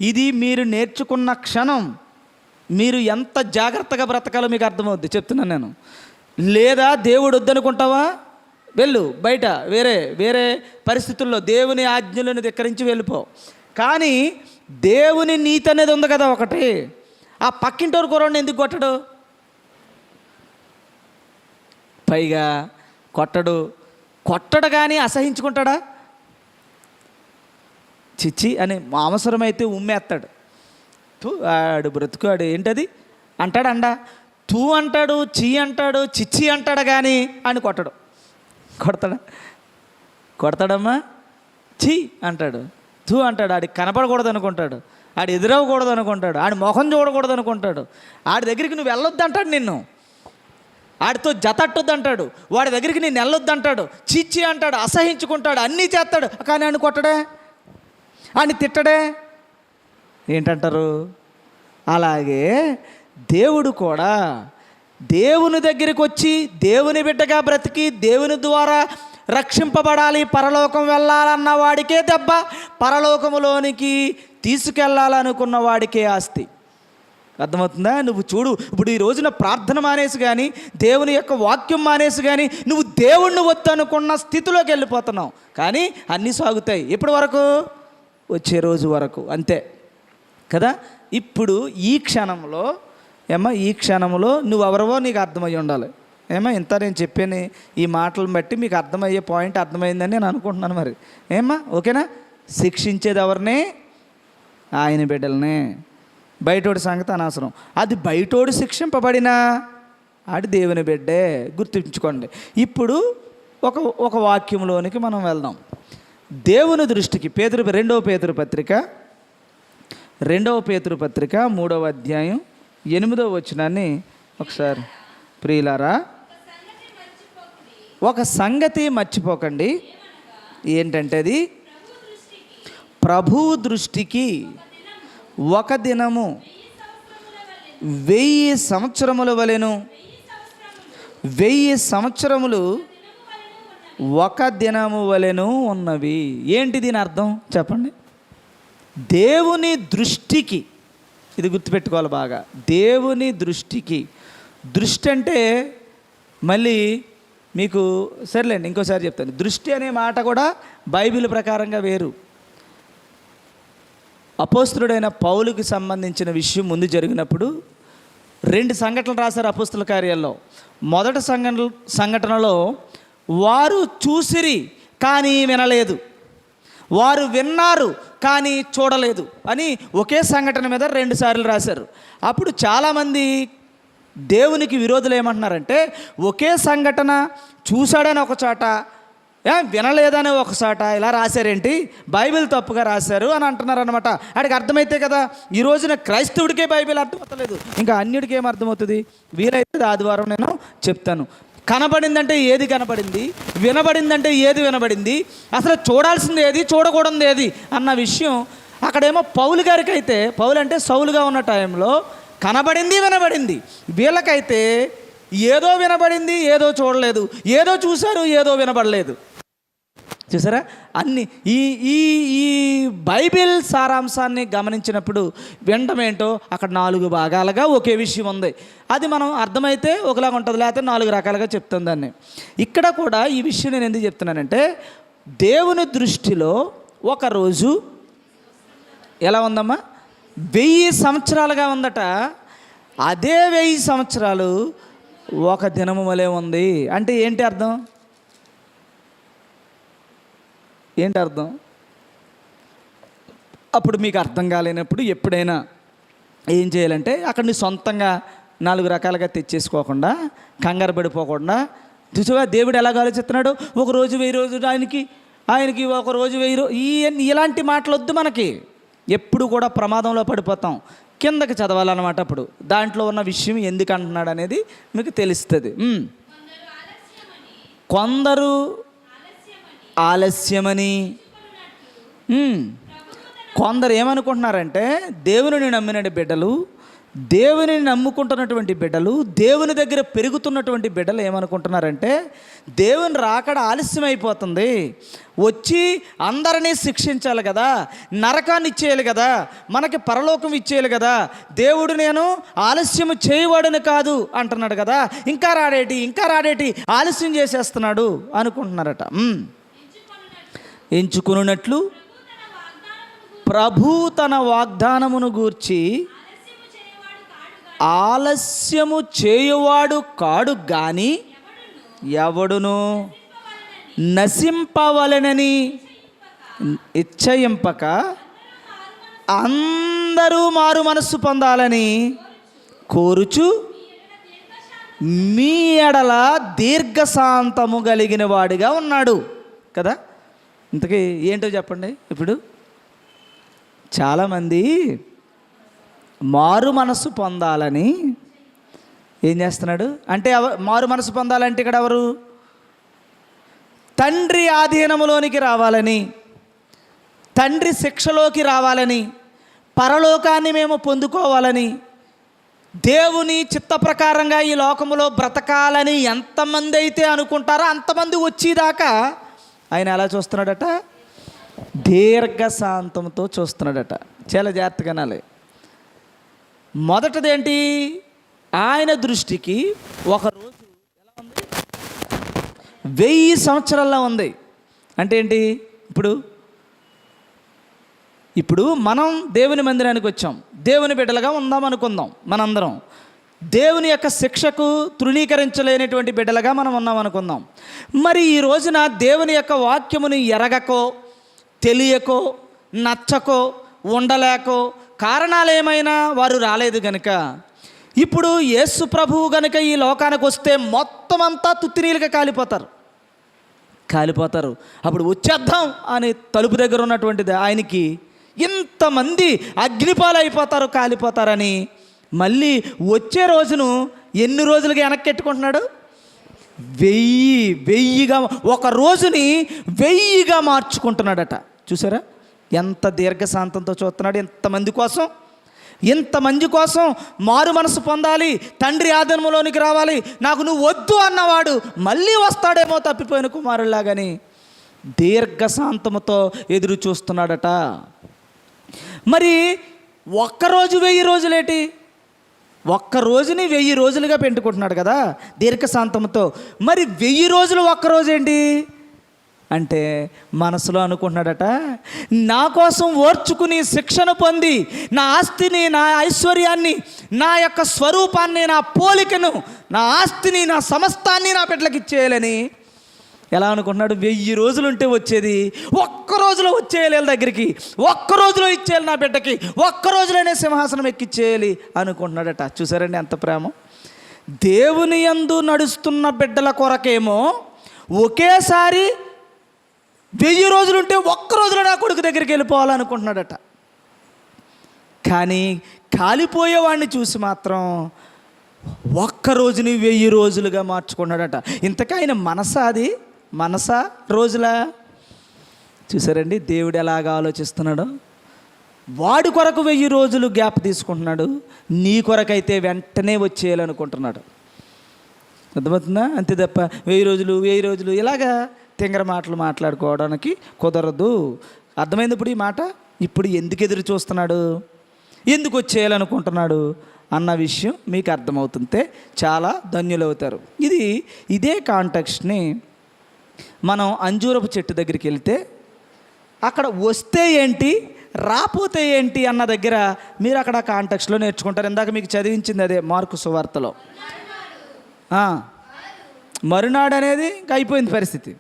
ఇది మీరు నేర్చుకున్న క్షణం మీరు ఎంత జాగ్రత్తగా బ్రతకాలో మీకు అర్థమవుద్ది. చెప్తున్నాను నేను. లేదా దేవుడు వద్దనుకుంటావా, వెళ్ళు బయట, వేరే పరిస్థితుల్లో దేవుని ఆజ్ఞలను ధిక్కరించి వెళ్ళిపో. కానీ దేవుని నీతి అనేది ఉంది కదా ఒకటి. ఆ పక్కింటోరు కుర్రోడిని ఎందుకు కొట్టడు? పైగా కొట్టడు కానీ అసహించుకుంటాడా? చిచ్చి అని అవసరమైతే ఉమ్మేస్తాడు. ఆడు బ్రతుకాడు ఏంటది అంటాడు, తూ అంటాడు, చీ అంటాడు, చిచ్చి అంటాడు, కానీ అని కొడతాడమ్మా? చీ అంటాడు, తూ అంటాడు. ఆడికి కనపడకూడదు అనుకుంటాడు, ఆడు ఎదురవ్వకూడదు అనుకుంటాడు, ఆడి మొహం చూడకూడదు అనుకుంటాడు, ఆడి దగ్గరికి నువ్వు వెళ్ళొద్దు అంటాడు, నిన్ను ఆడితో జతట్టొద్దు అంటాడు, వాడి దగ్గరికి నేను వెళ్ళొద్దు అంటాడు, చిచ్చి అంటాడు, అసహించుకుంటాడు, అన్నీ చేస్తాడు. కానీ ఆయన కొట్టడే, ఆయన తిట్టడే. ఏంటంటారు? అలాగే దేవుడు కూడా దేవుని దగ్గరికి వచ్చి దేవుని బిడ్డగా బ్రతికి దేవుని ద్వారా రక్షింపబడాలి, పరలోకం వెళ్ళాలన్న వాడికే దెబ్బ, పరలోకములోనికి తీసుకెళ్ళాలనుకున్న వాడికే ఆస్తి. అర్థమవుతుందా? నువ్వు చూడు, ఇప్పుడు ఈ రోజున ప్రార్థన మానేసి కానీ, దేవుని యొక్క వాక్యం మానేసి కానీ, నువ్వు దేవుణ్ణి వద్దనుకున్న స్థితిలోకి వెళ్ళిపోతున్నావు. కానీ అన్నీ సాగుతాయి ఎప్పటి వరకు? వచ్చే రోజు వరకు, అంతే కదా. ఇప్పుడు ఈ క్షణంలో నువ్వు ఎవరవో నీకు అర్థమయ్యి ఉండాలి. ఇంత నేను చెప్పాను, ఈ మాటలను బట్టి మీకు అర్థమయ్యే పాయింట్ అర్థమైందని నేను అనుకుంటున్నాను. మరి ఓకేనా? శిక్షించేది ఎవరిని? ఆయన బిడ్డలనే. బయటోడి సంగతి అనవసరం. అది బయటోడు శిక్షింపబడినా ఆడి దేవుని బిడ్డే, గుర్తుంచుకోండి. ఇప్పుడు ఒక ఒక వాక్యంలోనికి మనం వెళ్దాం. దేవుని దృష్టికి రెండవ పేతురు పత్రిక 3వ అధ్యాయం 8వ వచనాన్ని ఒకసారి, ప్రియులారా ఒక సంగతి మర్చిపోకండి. ఏంటంటే అది ప్రభువు దృష్టికి ఒక దినము 1000 సంవత్సరముల వలెను, 1000 సంవత్సరములు ఒక దినము వలెను ఉన్నవి. ఏంటి దీని అర్థం చెప్పండి? దేవుని దృష్టికి, ఇది గుర్తుపెట్టుకోవాలి బాగా, దేవుని దృష్టికి. దృష్టి అంటే మళ్ళీ మీకు సరేలేండి ఇంకోసారి చెప్తాను. దృష్టి అనే మాట కూడా బైబిల్ ప్రకారంగా వేరు. అపోస్తలుడైన పౌలుకి సంబంధించిన విషయం ముందు జరిగినప్పుడు 2 సంఘటనలు రాశారు అపోస్తల కార్యాల్లో. మొదటి సంఘటనలో వారు చూసిరి కానీ వినలేదు, వారు విన్నారు కానీ చూడలేదు అని ఒకే సంఘటన మీద 2 సార్లు రాశారు. అప్పుడు చాలామంది దేవునికి విరోధులు ఏమంటున్నారంటే, ఒకే సంఘటన చూశాడని ఒక చోట, వినలేదని ఒక చోట ఇలా రాశారేంటి, బైబిల్ తప్పుగా రాశారు అని అంటున్నారు అనమాట. వాడికి అర్థమైతే కదా, ఈ రోజున క్రైస్తవుడికే బైబిల్ అర్థమవుతలేదు, ఇంకా అన్యుడికి ఏం అర్థమవుతుంది? వీలైతే ఆదివారం నేను చెప్తాను. కనబడిందంటే ఏది కనబడింది, వినబడిందంటే ఏది వినబడింది, అసలు చూడాల్సింది ఏది, చూడకూడదు ఏది అన్న విషయం అక్కడేమో పౌలు గారికి అయితే, పౌలు అంటే సౌలుగా ఉన్న టైంలో కనబడింది వినబడింది. వీళ్ళకైతే ఏదో వినబడింది ఏదో చూడలేదు, ఏదో చూశారు ఏదో వినబడలేదు. చూసారా? అన్ని ఈ ఈ ఈ బైబిల్ సారాంశాన్ని గమనించినప్పుడు వినడం ఏంటో అక్కడ 4 భాగాలుగా ఒకే విషయం ఉంది. అది మనం అర్థమైతే ఒకలాగా ఉంటుంది, లేకపోతే 4 రకాలుగా చెప్తాం దాన్ని. ఇక్కడ కూడా ఈ విషయం నేను ఎందుకు చెప్తున్నానంటే, దేవుని దృష్టిలో ఒక రోజు ఎలా ఉందమ్మా? 1000 సంవత్సరాలుగా ఉందట. అదే 1000 సంవత్సరాలు ఒక దినము వలె ఉంది. అంటే ఏంటి అర్థం? అప్పుడు మీకు అర్థం కాలేనప్పుడు ఎప్పుడైనా ఏం చేయాలంటే, అక్కడ నీ సొంతంగా 4 రకాలుగా తెచ్చేసుకోకుండా, కంగారు పడిపోకుండా, చూసావా దేవుడు ఎలాగ ఆలోచిస్తున్నాడు, ఒక రోజు 1000 రోజులు ఆయనకి ఒక రోజు 1000 ఇలాంటి మాటలు వద్దు మనకి. ఎప్పుడు కూడా ప్రమాదంలో పడిపోతాం. కిందకి చదవాలన్నమాట. అప్పుడు దాంట్లో ఉన్న విషయం ఎందుకు అంటున్నాడు అనేది మీకు తెలుస్తుంది. కొందరు ఆలస్యమని, కొందరు ఏమనుకుంటున్నారంటే, దేవుని నమ్మిన బిడ్డలు, దేవుని నమ్ముకుంటున్నటువంటి బిడ్డలు, దేవుని దగ్గర పెరుగుతున్నటువంటి బిడ్డలు ఏమనుకుంటున్నారంటే, దేవుని రాకడ ఆలస్యం అయిపోతుంది, వచ్చి అందరినీ శిక్షించాలి కదా, నరకాన్ని ఇచ్చేయాలి కదా, మనకి పరలోకం ఇచ్చేయాలి కదా, దేవుడు నేను ఆలస్యం చేయవాడని కాదు అంటున్నాడు కదా, ఇంకా రాడేటి ఆలస్యం చేసేస్తున్నాడు అనుకుంటున్నారట. ఎంచుకున్నట్లు ప్రభు తన వాగ్దానమును గూర్చి ఆలస్యము చేయువాడు కాడు గాని ఎవడును నశింపవలెనని ఇచ్చయింపక అందరూ మారు మనస్సు పొందాలని కోరుచు మీ ఎడల దీర్ఘశాంతము కలిగిన వాడిగా ఉన్నాడు కదా. ఇంతకీ ఏంటో చెప్పండి. ఇప్పుడు చాలామంది మారు మనస్సు పొందాలని ఏం చేస్తున్నాడు అంటే, మారు మనస్సు పొందాలంటే ఇక్కడ ఎవరు? తండ్రి ఆధీనములోనికి రావాలని, తండ్రి శిక్షలోకి రావాలని, పరలోకాన్ని మేము పొందుకోవాలని, దేవుని చిత్త ప్రకారంగా ఈ లోకములో బ్రతకాలని ఎంతమంది అయితే అనుకుంటారో అంతమంది వచ్చేదాకా ఆయన ఎలా చూస్తున్నాడట? దీర్ఘశాంతంతో చూస్తున్నాడట. చాలా జాగ్రత్తగా వినాలి. మొదటిది ఏంటి? ఆయన దృష్టికి ఒక రోజు ఎలా ఉంది? 1000 సంవత్సరాల్లో ఉంది. అంటే ఏంటి? ఇప్పుడు మనం దేవుని మందిరానికి వచ్చాం, దేవుని బిడ్డలుగా ఉందాం అనుకుందాం. మనందరం దేవుని యొక్క శిక్షకు తృణీకరించలేనటువంటి బిడ్డలుగా మనం ఉన్నాం అనుకుందాం. మరి ఈ రోజున దేవుని యొక్క వాక్యమును ఎరగకో, తెలియకో, నచ్చకో, ఉండలేకో, కారణాలు ఏమైనా వారు రాలేదు కనుక ఇప్పుడు యేసు ప్రభువు గనుక ఈ లోకానికి వస్తే మొత్తం అంతా తుత్తినీలుగా కాలిపోతారు. అప్పుడు వచ్చేద్దాం అని తలుపు దగ్గర ఉన్నటువంటిది ఆయనకి ఇంతమంది అగ్నిపాలైపోతారు, కాలిపోతారని మళ్ళీ వచ్చే రోజును ఎన్ని రోజులుగా వెనక్కెట్టుకుంటున్నాడు? 1000గా, ఒక రోజుని 1000గా మార్చుకుంటున్నాడట. చూసారా ఎంత దీర్ఘశాంతంతో చూస్తున్నాడు? ఇంతమంది కోసం మారు మనసు పొందాలి, తండ్రి ఆధీనంలోనికి రావాలి, నాకు నువ్వు వద్దు అన్నవాడు మళ్ళీ వస్తాడేమో తప్పిపోయిన కుమారులాగని దీర్ఘశాంతముతో ఎదురు చూస్తున్నాడట. మరి ఒక్కరోజు 1000 రోజులేటి? ఒక్క రోజుని 1000 రోజులుగా పెట్టుకుంటున్నాడు కదా దీర్ఘశాంతంతో. మరి 1000 రోజులు ఒక్కరోజేంటి అంటే మనసులో అనుకుంటున్నాడట, నా కోసం ఓర్చుకుని శిక్షణ పొంది నా ఆస్తిని, నా ఐశ్వర్యాన్ని, నా యొక్క స్వరూపాన్ని, నా పోలికను, నా ఆస్తిని, నా సమస్తాన్ని నా బిడ్డలకు ఇచ్చేయాలని ఎలా అనుకుంటున్నాడు? 1000 రోజులు ఉంటే వచ్చేది ఒక్క రోజులో వచ్చేయాలి వీళ్ళ దగ్గరికి, ఒక్క రోజులో ఇచ్చేయాలి నా బిడ్డకి, ఒక్క రోజులోనే సింహాసనం ఎక్కిచ్చేయాలి అనుకుంటున్నాడట. చూసారండి ఎంత ప్రేమ! దేవుని యందు నడుస్తున్న బిడ్డల కొరకేమో ఒకేసారి 1000 రోజులుంటే ఒక్క రోజులో నా కొడుకు దగ్గరికి వెళ్ళిపోవాలనుకుంటున్నాడట. కానీ కాలిపోయేవాడిని చూసి మాత్రం ఒక్క రోజుని 1000 రోజులుగా మార్చుకున్నాడట. ఇంతకీ ఆయన మనసా రోజులా? చూసారండి దేవుడు ఎలాగా ఆలోచిస్తున్నాడో. వాడి కొరకు 1000 రోజులు గ్యాప్ తీసుకుంటున్నాడు, నీ కొరకైతే వెంటనే వచ్చేయాలనుకుంటున్నాడు. అర్థమవుతుందా? అంతే తప్ప 1000 రోజులు ఇలాగా తింగర మాటలు మాట్లాడుకోవడానికి కుదరదు. అర్థమైంది ఇప్పుడు ఈ మాట? ఇప్పుడు ఎందుకు ఎదురు చూస్తున్నాడు, ఎందుకు వచ్చేయాలనుకుంటున్నాడు అన్న విషయం మీకు అర్థమవుతుంటే చాలా ధన్యులవుతారు. ఇదే కాంటెక్స్ట్ని మనం అంజూరపు చెట్టు దగ్గరికి వెళ్తే అక్కడ వస్తే ఏంటి, రాపోతే ఏంటి అన్న దగ్గర మీరు అక్కడ కాంటెక్స్ట్లో నేర్చుకుంటారు. ఇందాక మీకు చదివించింది అదే మార్కు సువార్తలో. మరునాడు అనేది ఇంకా అయిపోయింది పరిస్థితి.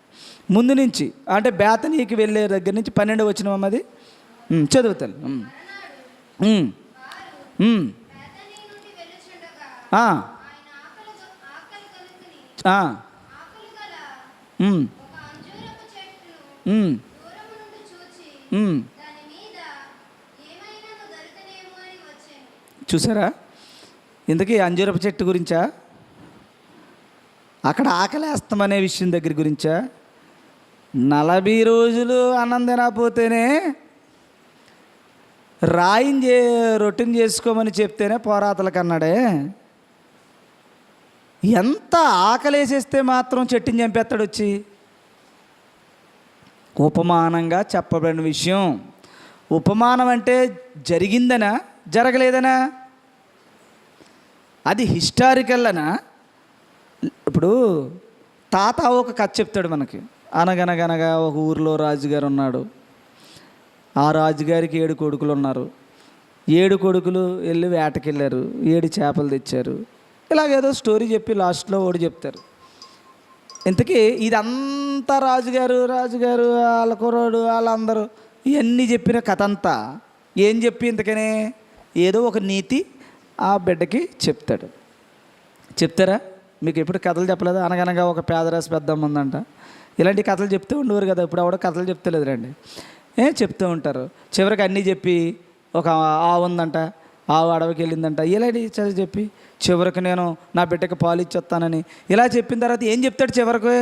ముందు నుంచి అంటే బేతనీకి వెళ్ళే దగ్గర నుంచి 12 వచనం అది చదువుతాను. చూసారా? ఇంతకీ అంజూరపు చెట్టు గురించా, అక్కడ ఆకలేస్తామనే విషయం దగ్గర గురించా? 40 రోజులు అన్నం తినకపోతేనే రొట్టెని చేసుకోమని చెప్తేనే పోరాతలకు అన్నాడే. ఎంత ఆకలేసేస్తే మాత్రం చెట్టుని చంపేస్తాడు వచ్చి. ఉపమానంగా చెప్పబడిన విషయం. ఉపమానం అంటే జరిగిందనా జరగలేదనా? అది హిస్టారికల్ అనా? ఇప్పుడు తాత ఒక కథ చెప్తాడు మనకి. అనగనగనగా ఒక ఊరిలో రాజుగారు ఉన్నాడు. ఆ రాజుగారికి 7 కొడుకులు ఉన్నారు. 7 కొడుకులు వెళ్ళి వేటకెళ్ళారు, 7 చేపలు తెచ్చారు. ఇలాగేదో స్టోరీ చెప్పి లాస్ట్లో ఓడి చెప్తారు. ఇంతకీ ఇదంతా రాజుగారు వాళ్ళ కుర్రాడు వాళ్ళందరూ ఇవన్నీ చెప్పిన కథ అంతా ఏం చెప్పి ఇంతకనే ఏదో ఒక నీతి ఆ బిడ్డకి చెప్తారా? మీకు ఎప్పుడు కథలు చెప్పలేదు? అనగనగా ఒక పేదరాశి పెద్దమ్మ ఉందంట. ఇలాంటి కథలు చెప్తూ ఉండేవారు కదా. ఇప్పుడు ఆవిడ కథలు చెప్తలేదు రండి, చెప్తూ ఉంటారు. చివరికి అన్నీ చెప్పి ఒక ఆవు ఉందంట, ఆవు అడవికి వెళ్ళిందంట, ఇలాంటి చెప్పి చివరికి నేను నా బిడ్డకి పాలు ఇచ్చొస్తానని ఇలా చెప్పిన తర్వాత ఏం చెప్తాడు చివరికి?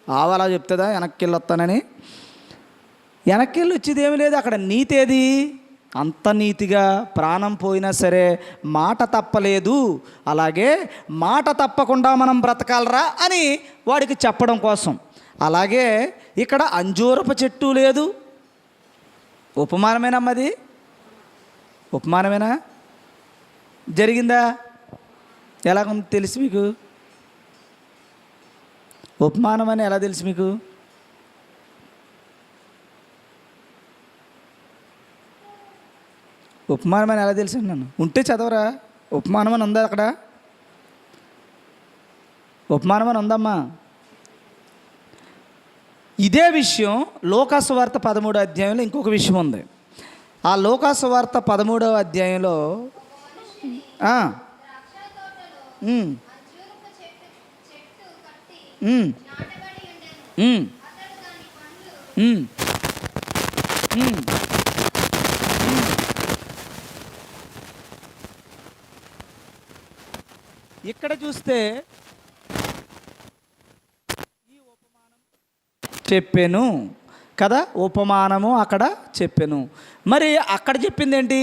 ఆవు అలా చెప్తుందా వెనక్కి వెళ్ళి వస్తానని? వెనక్కి వెళ్ళి వచ్చేది ఏమీ లేదు. అక్కడ నీతి ఏది? అంత నీతిగా ప్రాణం పోయినా సరే మాట తప్పలేదు, అలాగే మాట తప్పకుండా మనం బ్రతకాలరా అని వాడికి చెప్పడం కోసం. అలాగే ఇక్కడ అంజూరపు చెట్టు లేదు. ఉపమానమేనమ్మది? ఉపమానమేనా? జరిగిందా? ఎలాగుంది తెలుసు మీకు? ఉపమానం అని ఎలా తెలుసు మీకు? ఉపమానం అని ఎలా తెలుసు? నన్ను ఉంటే చదవరా? ఉపమానం అని ఉందా అక్కడ? ఉపమానం అని ఉందమ్మా. ఇదే విషయం లూకాసు వార్త 13వ అధ్యాయంలో ఇంకొక విషయం ఉంది. ఆ లూకాసు వార్త 13వ అధ్యాయంలో ఉమ్, ఉమ్, ఉమ్, ఉమ్, ఉమ్. ఇక్కడ చూస్తే చెప్పాను కదా, ఉపమానము అక్కడ చెప్పాను. మరి అక్కడ చెప్పింది ఏంటి?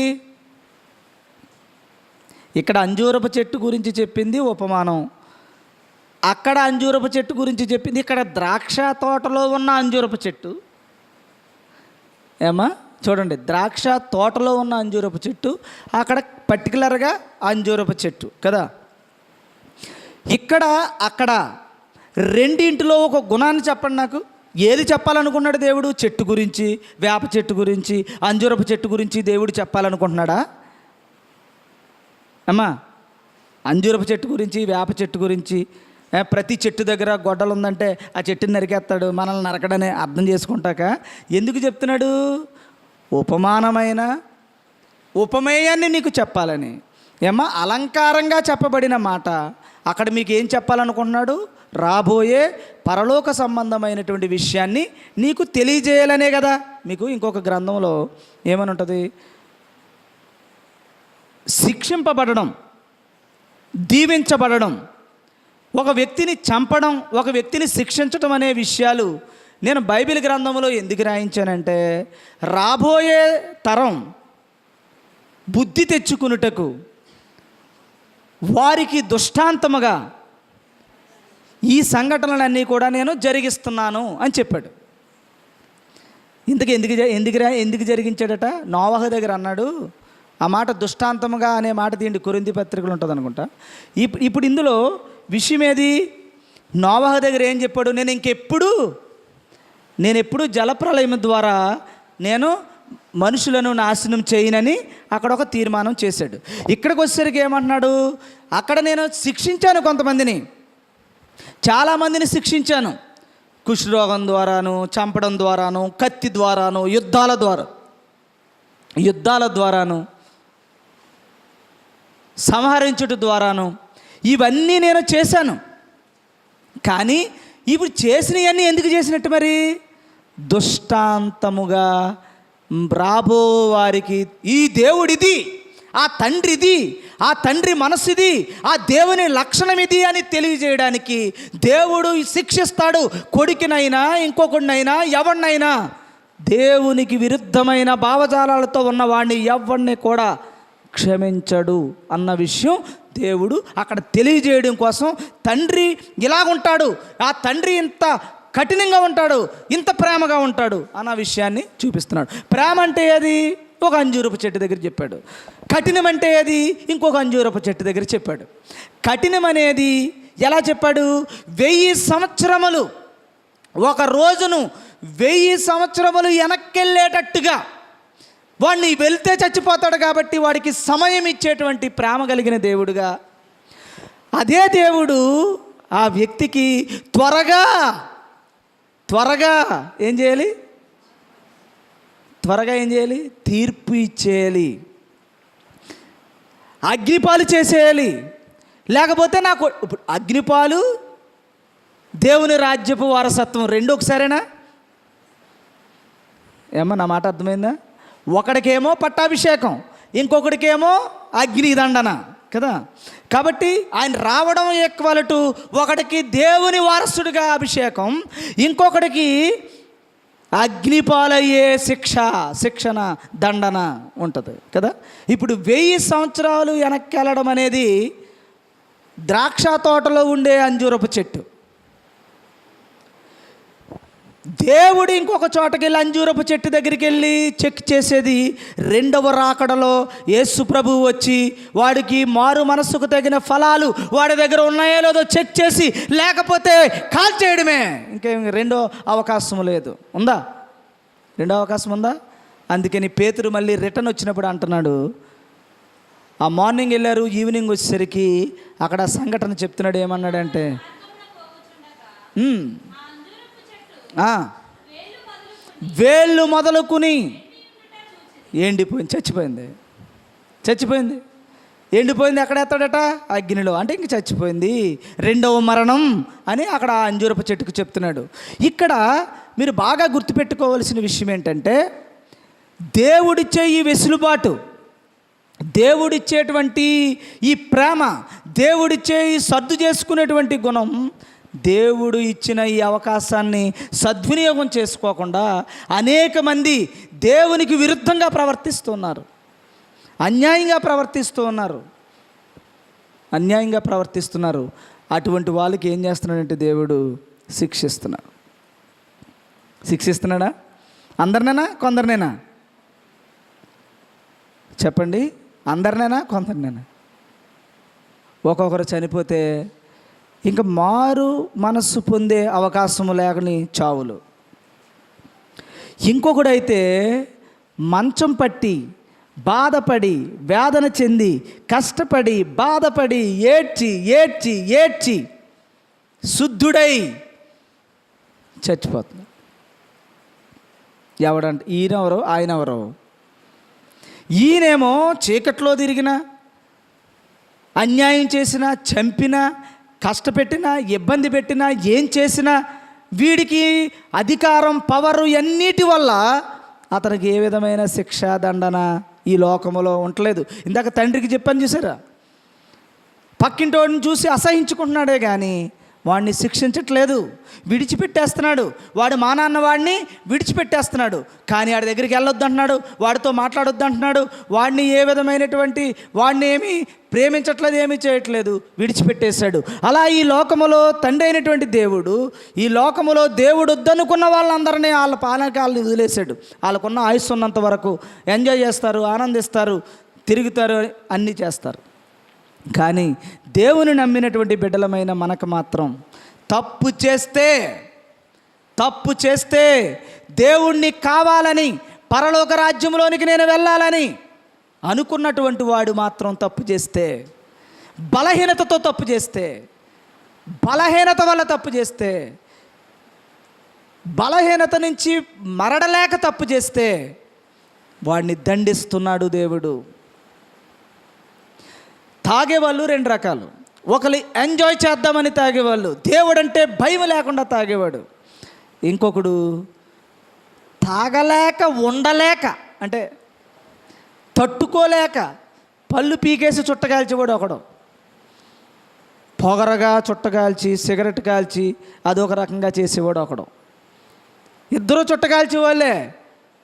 ఇక్కడ అంజూరపు చెట్టు గురించి చెప్పింది ఉపమానం, అక్కడ అంజూరపు చెట్టు గురించి చెప్పింది. ఇక్కడ ద్రాక్ష తోటలో ఉన్న అంజూరపు చెట్టు. ఏమా చూడండి, ద్రాక్ష తోటలో ఉన్న అంజూరపు చెట్టు, అక్కడ పర్టికులర్గా అంజూరపు చెట్టు కదా. ఇక్కడ అక్కడ రెండింటిలో ఒక గుణాన్ని చెప్పండి నాకు. ఏది చెప్పాలనుకున్నాడు దేవుడు? చెట్టు గురించి, వేప చెట్టు గురించి, అంజూరపు చెట్టు గురించి దేవుడు చెప్పాలనుకుంటున్నాడా అమ్మా? అంజూరపు చెట్టు గురించి, వేప చెట్టు గురించి. ప్రతి చెట్టు దగ్గర గొడ్డలు ఉందంటే ఆ చెట్టుని నరికేస్తాడు, మనల్ని నరకడనే అర్థం చేసుకుంటాక ఎందుకు చెప్తున్నాడు? ఉపమానమైన ఉపమేయాన్ని నీకు చెప్పాలని. ఏమ్మా, అలంకారంగా చెప్పబడిన మాట. అక్కడ మీకు ఏం చెప్పాలనుకుంటున్నాడు? రాబోయే పరలోక సంబంధమైనటువంటి విషయాన్ని నీకు తెలియజేయాలనే కదా. మీకు ఇంకొక గ్రంథంలో ఏమని ఉంటుంది? శిక్షింపబడడం, దీవించబడడం, ఒక వ్యక్తిని చంపడం, ఒక వ్యక్తిని శిక్షించడం అనే విషయాలు నేను బైబిల్ గ్రంథంలో ఎందుకు రాయించానంటే, రాబోయే తరం బుద్ధి తెచ్చుకునుటకు వారికి దృష్టాంతముగా ఈ సంఘటనలన్నీ కూడా నేను జరిగిస్తున్నాను అని చెప్పాడు. ఇంతకు ఎందుకు జరిగించాడట? నోవహు దగ్గర అన్నాడు. ఆ మాట దృష్టాంతముగా అనే మాట దీంట్లో కొరింథీ పత్రికలు ఉంటుంది అనుకుంటా. ఇప్పుడు ఇందులో విషయం ఏది? నోవహు దగ్గర ఏం చెప్పాడు? నేను ఎప్పుడు జలప్రలయం ద్వారా నేను మనుషులను నాశనం చేయనని అక్కడ ఒక తీర్మానం చేశాడు. ఇక్కడికి వచ్చేసరికి ఏమంటున్నాడు? అక్కడ నేను శిక్షించాను, కొంతమందిని, చాలామందిని శిక్షించాను. కుష్ఠరోగం ద్వారాను, చంపడం ద్వారాను, కత్తి ద్వారాను, యుద్ధాల ద్వారాను, సంహరించుట ద్వారాను, ఇవన్నీ నేను చేశాను. కానీ ఇప్పుడు చేసినవన్నీ ఎందుకు చేసినట్టు? మరి దృష్టాంతముగా రాబో వారికి ఈ దేవుడిది, ఆ తండ్రిది, ఆ తండ్రి మనస్సుది, ఆ దేవుని లక్షణం ఇది అని తెలియజేయడానికి దేవుడు శిక్షిస్తాడు. కొడుకునైనా, ఇంకొకడినైనా, ఎవరినైనా. దేవునికి విరుద్ధమైన భావజాలాలతో ఉన్నవాడిని ఎవరిని కూడా క్షమించడు అన్న విషయం దేవుడు అక్కడ తెలియజేయడం కోసం, తండ్రి ఇలాగుంటాడు, ఆ తండ్రి ఇంత కఠినంగా ఉంటాడు, ఇంత ప్రేమగా ఉంటాడు అన్న విషయాన్ని చూపిస్తున్నాడు. ప్రేమ అంటే అది ఒక అంజూరపు చెట్టు దగ్గర చెప్పాడు. కఠినం అంటే అది ఇంకొక అంజూరపు చెట్టు దగ్గర చెప్పాడు. కఠినం అనేది ఎలా చెప్పాడు? 1000 సంవత్సరములు, ఒక రోజును 1000 సంవత్సరములు వెనక్కెళ్ళేటట్టుగా, వాడిని వెళ్తే చచ్చిపోతాడు కాబట్టి వాడికి సమయం ఇచ్చేటువంటి ప్రేమ కలిగిన దేవుడుగా, అదే దేవుడు ఆ వ్యక్తికి త్వరగా ఏం చేయాలి? తీర్పు ఇచ్చేయాలి, అగ్నిపాలు చేసేయాలి. లేకపోతే నాకు ఇప్పుడు అగ్నిపాలు, దేవుని రాజ్యపు వారసత్వం రెండు ఒకసారేనా? ఏమో నా మాట అర్థమైందా? ఒకడికేమో పట్టాభిషేకం, ఇంకొకడికేమో అగ్ని దండన కదా. కాబట్టి ఆయన రావడం ఈక్వల్ టు ఒకడికి దేవుని వారసుడిగా అభిషేకం, ఇంకొకడికి అగ్నిపాలయ్యే శిక్షణ, దండన ఉంటుంది కదా. ఇప్పుడు 1000 సంవత్సరాలు వెనక్కి వెళ్ళడం అనేది ద్రాక్ష తోటలో ఉండే అంజూరపు చెట్టు. దేవుడు ఇంకొక చోటకి వెళ్ళి అంజూరపు చెట్టు దగ్గరికి వెళ్ళి చెక్ చేసేది రెండవ రాకడలో యేసు ప్రభువు వచ్చి వాడికి మారు మనస్సుకు తగిన ఫలాలు వాడి దగ్గర ఉన్నాయో లేదో చెక్ చేసి, లేకపోతే కాల్ చేయడమే. ఇంకేం రెండో అవకాశం లేదు. ఉందా? రెండో అవకాశం ఉందా? అందుకని పేతురు మళ్ళీ రిటర్న్ వచ్చినప్పుడు అంటున్నాడు, ఆ మార్నింగ్ వెళ్ళారు, ఈవినింగ్ వచ్చేసరికి అక్కడ సంఘటన చెప్తున్నాడు. ఏమన్నాడంటే, వేళ్ళు మొదలుకుని ఎండిపోయింది, చచ్చిపోయింది. ఎండిపోయింది ఎక్కడ ఎత్తాడట? అగ్నిలో. అంటే ఇంక చచ్చిపోయింది, రెండవ మరణం అని అక్కడ అంజూరపు చెట్టుకు చెప్తున్నాడు. ఇక్కడ మీరు బాగా గుర్తుపెట్టుకోవాల్సిన విషయం ఏంటంటే, దేవుడిచ్చే ఈ వెసులుబాటు, దేవుడిచ్చేటువంటి ఈ ప్రేమ, దేవుడిచ్చే ఈ సర్దు చేసుకునేటువంటి గుణం, దేవుడు ఇచ్చిన ఈ అవకాశాన్ని సద్వినియోగం చేసుకోకుండా అనేక మంది దేవునికి విరుద్ధంగా ప్రవర్తిస్తున్నారు, అన్యాయంగా ప్రవర్తిస్తున్నారు. అటువంటి వాళ్ళకి ఏం చేస్తున్నాడంటే దేవుడు శిక్షిస్తున్నాడా? అందరినైనా కొందరినైనా? చెప్పండి, అందరినైనా కొందరినైనా? ఒక్కొక్కరు చనిపోతే ఇంకా మారు మనస్సు పొందే అవకాశము లేకని చావులు. ఇంకొకడైతే మంచం పట్టి బాధపడి వేదన చెంది కష్టపడి బాధపడి ఏడ్చి శుద్ధుడై చచ్చిపోతున్నాడు. ఎవడంటే ఈయనెవరో ఆయనెవరో. ఈయనేమో చీకట్లో తిరిగినా, అన్యాయం చేసినా, చంపినా, కష్టపెట్టినా, ఇబ్బంది పెట్టినా, ఏం చేసినా వీడికి అధికారం, పవరు అన్నిటి వల్ల అతనికి ఏ విధమైన శిక్ష దండన ఈ లోకములో ఉండలేదు. ఇందాక తండ్రికి చెప్పని చూసారా, పక్కింటోడిని చూసి అసహించుకుంటున్నాడే కానీ వాడిని శిక్షించట్లేదు, విడిచిపెట్టేస్తున్నాడు. వాడు మా నాన్న వాడిని విడిచిపెట్టేస్తున్నాడు, కానీ వాడి దగ్గరికి వెళ్ళొద్దు అంటున్నాడు, వాడితో మాట్లాడొద్దు అంటున్నాడు, వాడిని ఏ విధమైనటువంటి వాడిని ఏమీ ప్రేమించట్లేదు, ఏమీ చేయట్లేదు, విడిచిపెట్టేశాడు. అలా ఈ లోకములో తండ్రి అయినటువంటి దేవుడు, ఈ లోకములో దేవుడు వద్దనుకున్న వాళ్ళందరినీ వాళ్ళ పానకాలని వదిలేశాడు. వాళ్ళకున్న ఆయుస్సు ఉన్నంత వరకు ఎంజాయ్ చేస్తారు, ఆనందిస్తారు, తిరుగుతారు, అన్నీ చేస్తారు. కానీ దేవుని నమ్మినటువంటి బిడ్డలమైన మనకు మాత్రం తప్పు చేస్తే దేవుణ్ణి కావాలని, పరలోక రాజ్యంలోనికి నేను వెళ్ళాలని అనుకున్నటువంటి వాడు మాత్రం తప్పు చేస్తే, బలహీనతతో తప్పు చేస్తే, బలహీనత వల్ల తప్పు చేస్తే, బలహీనత నుంచి మరడలేక తప్పు చేస్తే వాడిని దండిస్తున్నాడు దేవుడు. తాగేవాళ్ళు రెండు రకాలు. ఒకరు ఎంజాయ్ చేద్దామని తాగేవాళ్ళు, దేవుడంటే భయం లేకుండా తాగేవాడు. ఇంకొకడు తాగలేక ఉండలేక, అంటే తట్టుకోలేక పళ్ళు పీకేసి చుట్టగాల్చేవాడు ఒకడు. పొగరగా చుట్టగాల్చి సిగరెట్ కాల్చి అదొక రకంగా చేసేవాడు ఒకడు. ఇద్దరు చుట్టగాల్చే వాళ్ళే.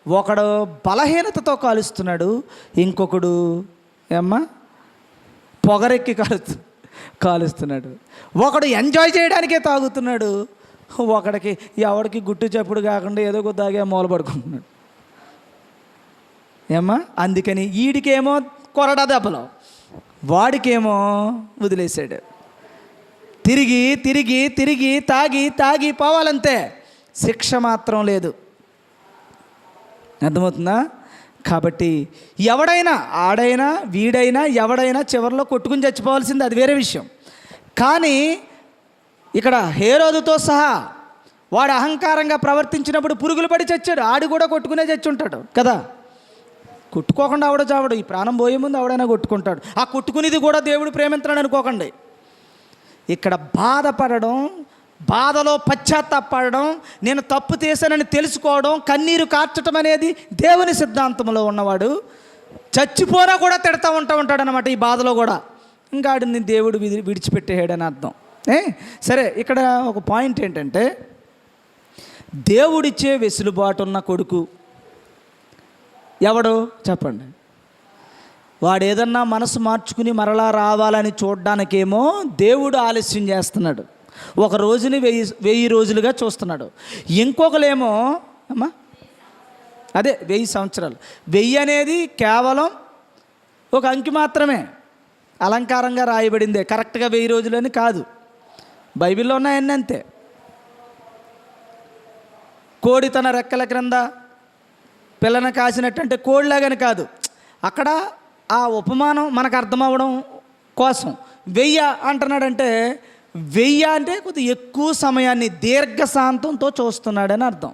ఒకడు బలహీనతతో కాలుస్తున్నాడు, ఇంకొకడు పొగరెక్కి కాలుస్తున్నాడు. ఒకడు ఎంజాయ్ చేయడానికే తాగుతున్నాడు, ఒకడికి ఎవడికి గుట్టు చప్పుడు కాకుండా ఏదో కొద్దిగా మూలపడుకుంటున్నాడు. అందుకని వీడికేమో కొరడా దెబ్బలు, వాడికేమో వదిలేశాడు. తిరిగి తాగి పోవాలంతే, శిక్ష మాత్రం లేదు. అర్థమవుతుందా? కాబట్టి ఎవడైనా, ఆడైనా వీడైనా ఎవడైనా చివరిలో కొట్టుకుని చచ్చిపోవాల్సింది, అది వేరే విషయం. కానీ ఇక్కడ హేరోదుతో సహా వాడు అహంకారంగా ప్రవర్తించినప్పుడు పురుగులు పడి చచ్చాడు. ఆడు కూడా కొట్టుకునే చచ్చి ఉంటాడు కదా. కొట్టుకోకుండా ఆవిడ చావడు, ఈ ప్రాణం పోయే ముందు ఆవిడైనా కొట్టుకుంటాడు. ఆ కొట్టుకునేది కూడా దేవుడు ప్రేమించడానికి అనుకోకండి. ఇక్కడ బాధపడడం, బాధలో పశ్చాత్తాపడడం, నేను తప్పు చేశానని తెలుసుకోవడం, కన్నీరు కార్చటం అనేది దేవుని సిద్ధాంతంలో ఉన్నవాడు చచ్చిపోరా కూడా తిడతా ఉంటాడనమాట. ఈ బాధలో కూడా ఇంకా ఆడిని దేవుడు విడిచిపెట్టేయడని అర్థం. సరే, ఇక్కడ ఒక పాయింట్ ఏంటంటే, దేవుడిచ్చే వెసులుబాటు ఉన్న కొడుకు ఎవడు చెప్పండి? వాడు ఏదన్నా మనసు మార్చుకుని మరలా రావాలని చూడడానికేమో దేవుడు ఆలస్యం చేస్తున్నాడు. ఒక రోజుని 1000 రోజులుగా చూస్తున్నాడు. ఇంకొకలేమో అదే 1000 సంవత్సరాలు. 1000 అనేది కేవలం ఒక అంకి మాత్రమే, అలంకారంగా రాయబడిందే, కరెక్ట్గా 1000 రోజులని కాదు. బైబిల్లో ఉన్నాయన్నీ అంతే. కోడి తన రెక్కల క్రింద పిల్లను కాసినట్టు, అంటే కోడిలాగని కాదు. అక్కడ ఆ ఉపమానం మనకు అర్థమవడం కోసం 1000 అంటున్నాడంటే, 1000 అంటే కొద్దిగా ఎక్కువ సమయాన్ని దీర్ఘశాంతంతో చూస్తున్నాడని అర్థం.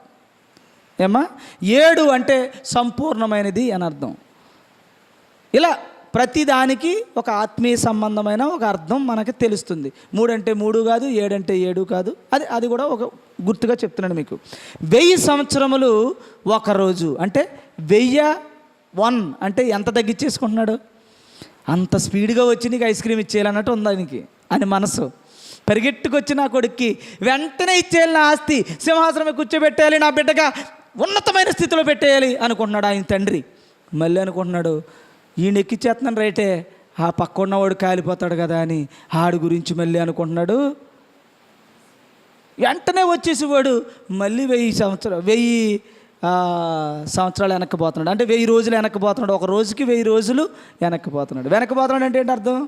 7 అంటే సంపూర్ణమైనది అని అర్థం. ఇలా ప్రతి దానికి ఒక ఆత్మీయ సంబంధమైన ఒక అర్థం మనకి తెలుస్తుంది. 3 అంటే 3 కాదు, 7 అంటే 7 కాదు. అది కూడా ఒక గుర్తుగా చెప్తున్నాను మీకు. 1000 సంవత్సరములు ఒక రోజు అంటే 1001 అంటే ఎంత తగ్గించేసుకుంటున్నాడు? అంత స్పీడ్గా వచ్చి నీకు ఐస్ క్రీమ్ ఇచ్చేయాలన్నట్టు ఉంది ఆయనకి అని మనసు. పరిగెట్టుకొచ్చి నా కొడుక్కి వెంటనే ఇచ్చేయాలి, నా ఆస్తి సింహాసనం కూర్చోబెట్టేయాలి, నా బిడ్డగా ఉన్నతమైన స్థితిలో పెట్టేయాలి అనుకుంటున్నాడు ఆయన తండ్రి. మళ్ళీ అనుకుంటున్నాడు, ఈయన ఎక్కిచ్చేస్తున్నాను రైటే, ఆ పక్క ఉన్నవాడు కాలిపోతాడు కదా అని ఆడి గురించి మళ్ళీ అనుకుంటున్నాడు. వెంటనే వచ్చేసి వాడు మళ్ళీ 1000 సంవత్సరాలు వెనక్కిపోతున్నాడు. అంటే 1000 రోజులు వెనక్కిపోతున్నాడు. ఒక రోజుకి 1000 రోజులు వెనక్కిపోతున్నాడు అంటే ఏంటి అర్థం?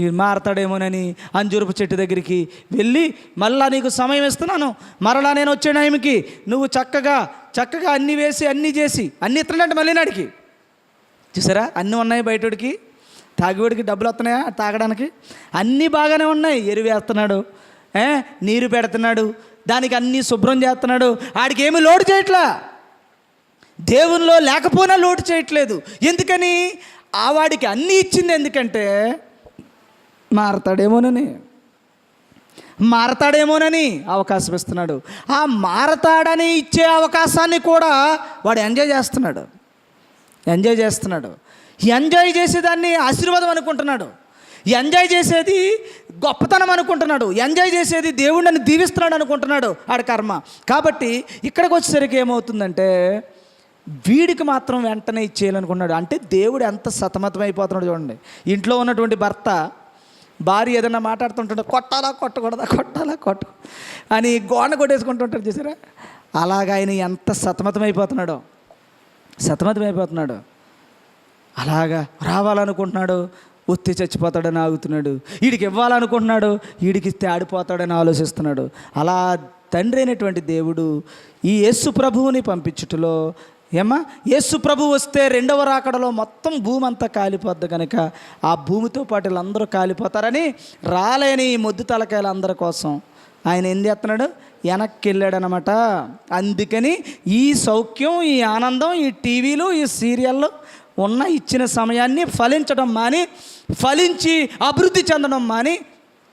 ఈ మారతాడేమోనని అంజూరపు చెట్టు దగ్గరికి వెళ్ళి, మళ్ళా నీకు సమయం ఇస్తున్నాను, మరలా నేను వచ్చే టైంకి నువ్వు చక్కగా అన్నీ వేసి అన్నీ చేసి అన్నీ ఇస్తున్నాడంటే మళ్ళీ నాడికి చూసారా, అన్నీ ఉన్నాయి బయటోడికి. తాగివాడికి డబ్బులు వస్తున్నాయా తాగడానికి? అన్నీ బాగానే ఉన్నాయి. ఎరువు వేస్తున్నాడు, నీరు పెడుతున్నాడు, దానికి అన్నీ శుభ్రం చేస్తున్నాడు. ఆడికి ఏమీ లోటు చేయట్లా, దేవునిలో లేకపోయినా లోటు చేయట్లేదు. ఎందుకని? ఆ వాడికి అన్నీ ఇచ్చింది ఎందుకంటే మారతాడేమోనని అవకాశం ఇస్తున్నాడు. ఆ మారతాడని ఇచ్చే అవకాశాన్ని కూడా వాడు ఎంజాయ్ చేస్తున్నాడు. ఎంజాయ్ చేసేదాన్ని ఆశీర్వాదం అనుకుంటున్నాడు. ఎంజాయ్ చేసేది గొప్పతనం అనుకుంటున్నాడు. ఎంజాయ్ చేసేది దేవుడిని దీవిస్తున్నాడు అనుకుంటున్నాడు. ఆడి కర్మ. కాబట్టి ఇక్కడికి వచ్చేసరికి ఏమవుతుందంటే వీడికి మాత్రం వెంటనే ఇచ్చేయాలనుకున్నాడు. అంటే దేవుడు ఎంత సతమతం అయిపోతున్నాడు చూడండి. ఇంట్లో ఉన్నటువంటి భర్త భార్య ఏదైనా మాట్లాడుతుంటాడు, కొట్టాలా కొట్టు అని గోడ కొట్టేసుకుంటుంటాడు చూసారా. అలాగ ఆయన ఎంత సతమతం అయిపోతున్నాడు. అలాగా రావాలనుకుంటున్నాడు, ఒత్తి చచ్చిపోతాడని ఆగుతున్నాడు. వీడికి ఇవ్వాలనుకుంటున్నాడు, వీడికి ఇస్తే ఆడిపోతాడని ఆలోచిస్తున్నాడు. అలా తండ్రి అయినటువంటి దేవుడు ఈ యేసు ప్రభువుని పంపించుటలో యేసు ప్రభు వస్తే రెండవ రాకడలో మొత్తం భూమి అంతా కాలిపోద్ది కనుక ఆ భూమితో పాటు వీళ్ళందరూ కాలిపోతారని రాలేని ఈ మొద్దు తలకాయలు అందరి కోసం ఆయన ఏం చేస్తున్నాడు? వెనక్కి వెళ్ళాడనమాట. అందుకని ఈ సౌఖ్యం, ఈ ఆనందం, ఈ టీవీలు, ఈ సీరియల్లో ఉన్న ఇచ్చిన సమయాన్ని ఫలించడం మాని, ఫలించి అభివృద్ధి చెందడం మాని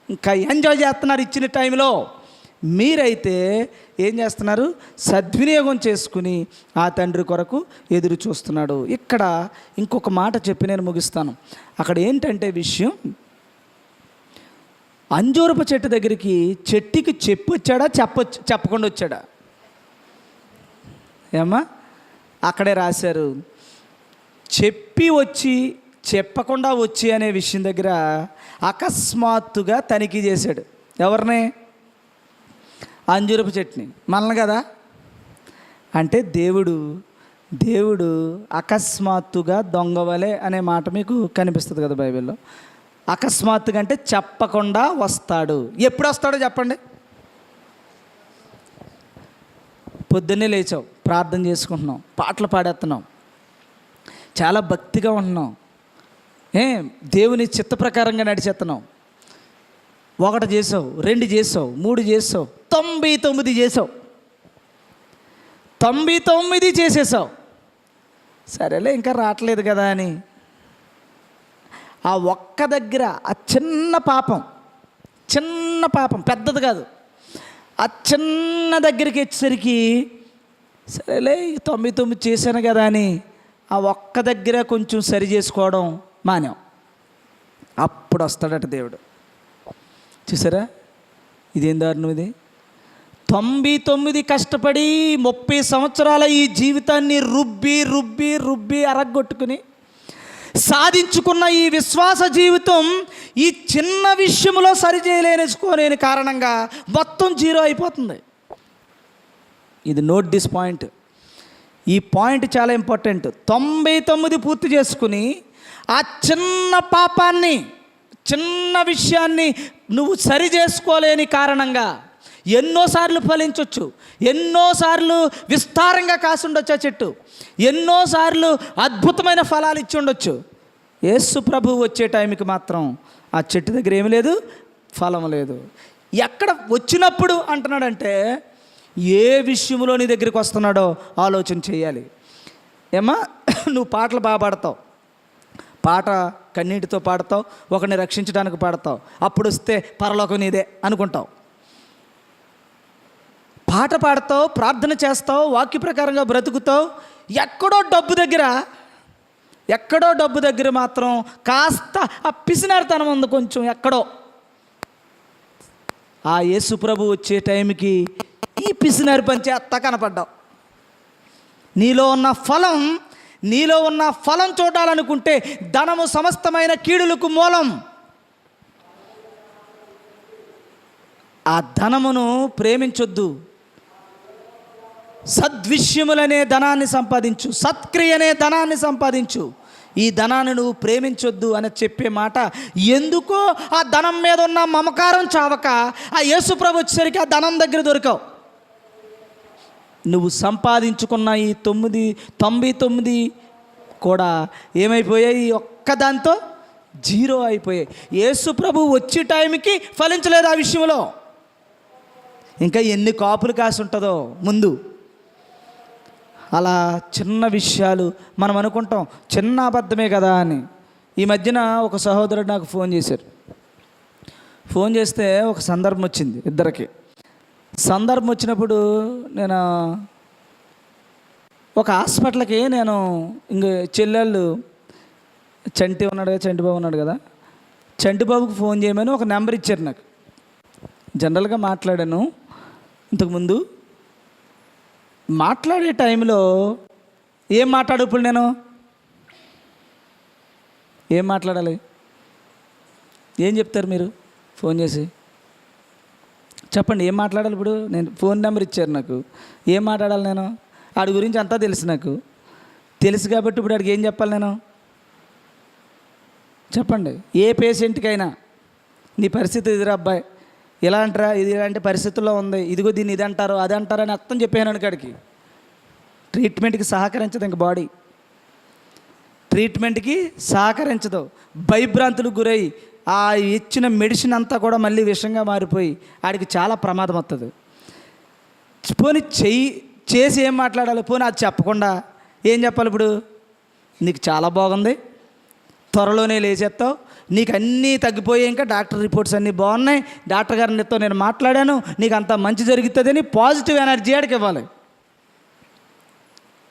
ఇంకా ఎంజాయ్ చేస్తున్నారు ఇచ్చిన టైంలో. మీరైతే ఏం చేస్తున్నారు? సద్వినియోగం చేసుకుని ఆ తండ్రి కొరకు ఎదురు చూస్తున్నాడు. ఇక్కడ ఇంకొక మాట చెప్పి నేను ముగిస్తాను. అక్కడ ఏంటంటే విషయం, అంజూరపు చెట్టు దగ్గరికి చెట్టుకి చెప్పొచ్చాడా చెప్పకుండా వచ్చాడా? అక్కడే రాశారు, చెప్పి వచ్చి చెప్పకుండా వచ్చి అనే విషయం దగ్గర అకస్మాత్తుగా తనిఖీ చేశాడు. ఎవరిని? అంజూరపు చెట్టుని. మనల్ని కదా. అంటే దేవుడు అకస్మాత్తుగా దొంగవలే అనే మాట మీకు కనిపిస్తుంది కదా బైబిల్లో. అకస్మాత్తుగా అంటే చెప్పకుండా వస్తాడు. ఎప్పుడు వస్తాడో చెప్పండి. పొద్దున్నే లేచావు, ప్రార్థన చేసుకుంటున్నాం, పాటలు పాడేస్తున్నాం, చాలా భక్తిగా ఉంటున్నాం, దేవుని చిత్త ప్రకారంగా నడిచేస్తున్నాం. 1 చేసావు, 2 చేసావు, 3 చేసావు, 99 చేసావు, 99 చేసేసావు. సరేలే ఇంకా రావట్లేదు కదా అని ఆ ఒక్క దగ్గర ఆ చిన్న పాపం పెద్దది కాదు, ఆ చిన్న దగ్గరికి వచ్చేసరికి సరేలే 99 చేశాను కదా అని ఆ ఒక్క దగ్గర కొంచెం సరి చేసుకోవడం మానేం. అప్పుడు వస్తాడట దేవుడు. చూసారా ఇదేం దారుణం ఇది? 99 కష్టపడి 30 సంవత్సరాల ఈ జీవితాన్ని రుబ్బి అరగొట్టుకుని సాధించుకున్న ఈ విశ్వాస జీవితం ఈ చిన్న విషయంలో సరిచేయలేసుకోలేని కారణంగా మొత్తం 0 అయిపోతుంది. ఇది నోట్ దిస్ పాయింట్. ఈ పాయింట్ చాలా ఇంపార్టెంట్. 99 పూర్తి చేసుకుని ఆ చిన్న పాపాన్ని, చిన్న విషయాన్ని నువ్వు సరి చేసుకోలేని కారణంగా ఎన్నోసార్లు ఫలించవచ్చు, ఎన్నోసార్లు విస్తారంగా కాసి ఉండొచ్చు ఆ చెట్టు, ఎన్నోసార్లు అద్భుతమైన ఫలాలు ఇచ్చి ఉండొచ్చు. యేసు ప్రభువు వచ్చే టైంకి మాత్రం ఆ చెట్టు దగ్గర ఏమి లేదు, ఫలం లేదు. ఎక్కడ వచ్చినప్పుడు అంటున్నాడంటే ఏ విషయంలో నీ దగ్గరికి వస్తున్నాడో ఆలోచన చేయాలి. నువ్వు పాటలు బాగా పాడతావు, పాట కన్నీటితో పాడతావు, ఒకరిని రక్షించడానికి పాడతావు, అప్పుడు వస్తే పరలోకం నీదే అనుకుంటావు. పాట పాడతావు, ప్రార్థన చేస్తావు, వాక్య ప్రకారంగా బ్రతుకుతావు. ఎక్కడో డబ్బు దగ్గర మాత్రం కాస్త ఆ పిసినారితనం ఉంది కొంచెం ఎక్కడో. ఆ యేసు ప్రభు వచ్చే టైంకి ఈ పిసినారి పని చేస్తా కనపడ్డావు. నీలో ఉన్న ఫలం చూడాలనుకుంటే ధనము సమస్తమైన కీడులకు మూలం. ఆ ధనమును ప్రేమించొద్దు. సద్విషయములనే ధనాన్ని సంపాదించు, సత్క్రియనే ధనాన్ని సంపాదించు. ఈ ధనాన్ని నువ్వు ప్రేమించొద్దు అని చెప్పే మాట ఎందుకో ఆ ధనం మీద ఉన్న మమకారం చావక ఆ యేసుప్రభు వచ్చేసరికి ఆ ధనం దగ్గర దొరికావు. నువ్వు సంపాదించుకున్న ఈ 99 కూడా ఏమైపోయాయి? ఒక్కదాంతో జీరో అయిపోయాయి. యేసుప్రభు వచ్చే టైంకి ఫలించలేదు ఆ విషయంలో. ఇంకా ఎన్ని కాపులు కాసి ఉంటుందో ముందు. అలా చిన్న విషయాలు మనం అనుకుంటాం చిన్న అబద్ధమే కదా అని. ఈ మధ్యన ఒక సహోదరుడు నాకు ఫోన్ చేశారు. ఫోన్ చేస్తే ఒక సందర్భం వచ్చింది ఇద్దరికి. సందర్భం వచ్చినప్పుడు నేను ఒక హాస్పిటల్కి ఇంక చెల్లెళ్ళు చంటిబాబు ఉన్నాడు కదా, చంటిబాబుకి ఫోన్ చేయమని ఒక నెంబర్ ఇచ్చారు నాకు. జనరల్గా మాట్లాడాను ఇంతకుముందు. మాట్లాడే టైంలో ఏం మాట్లాడు ఇప్పుడు నేను ఏం మాట్లాడాలి? ఏం చెప్తారు మీరు ఫోన్ చేసి? చెప్పండి ఏం మాట్లాడాలి ఇప్పుడు? నేను ఫోన్ నెంబర్ ఇచ్చారు నాకు, ఏం మాట్లాడాలి నేను? వాడి గురించి అంతా తెలుసు నాకు, తెలుసు కాబట్టి ఇప్పుడు వాడికి ఏం చెప్పాలి నేను? చెప్పండి. ఏ పేషెంట్కైనా నీ పరిస్థితి ఎదురు అబ్బాయి ఇలా అంటారా, ఇది ఇలాంటి పరిస్థితుల్లో ఉంది, ఇదిగో దీన్ని ఇది అంటారు అది అంటారు అని అర్థం చెప్పాను. కాడికి ట్రీట్మెంట్కి సహకరించదు, ఇంక బాడీ ట్రీట్మెంట్కి సహకరించదు. భయభ్రాంతులకు గురై ఆ ఇచ్చిన మెడిసిన్ అంతా కూడా మళ్ళీ విషంగా మారిపోయి ఆడికి చాలా ప్రమాదం వస్తుంది. పోనీ చేసి ఏం మాట్లాడాలి? పోనీ అది చెప్పకుండా ఏం చెప్పాలి? ఇప్పుడు నీకు చాలా బాగుంది, త్వరలోనే లేచేస్తావు, నీకు అన్నీ తగ్గిపోయాయి, ఇంకా డాక్టర్ రిపోర్ట్స్ అన్నీ బాగున్నాయి, డాక్టర్ గారితో నేను మాట్లాడాను, నీకు అంతా మంచి జరుగుతుందని పాజిటివ్ ఎనర్జీ ఆడికి ఇవ్వాలి.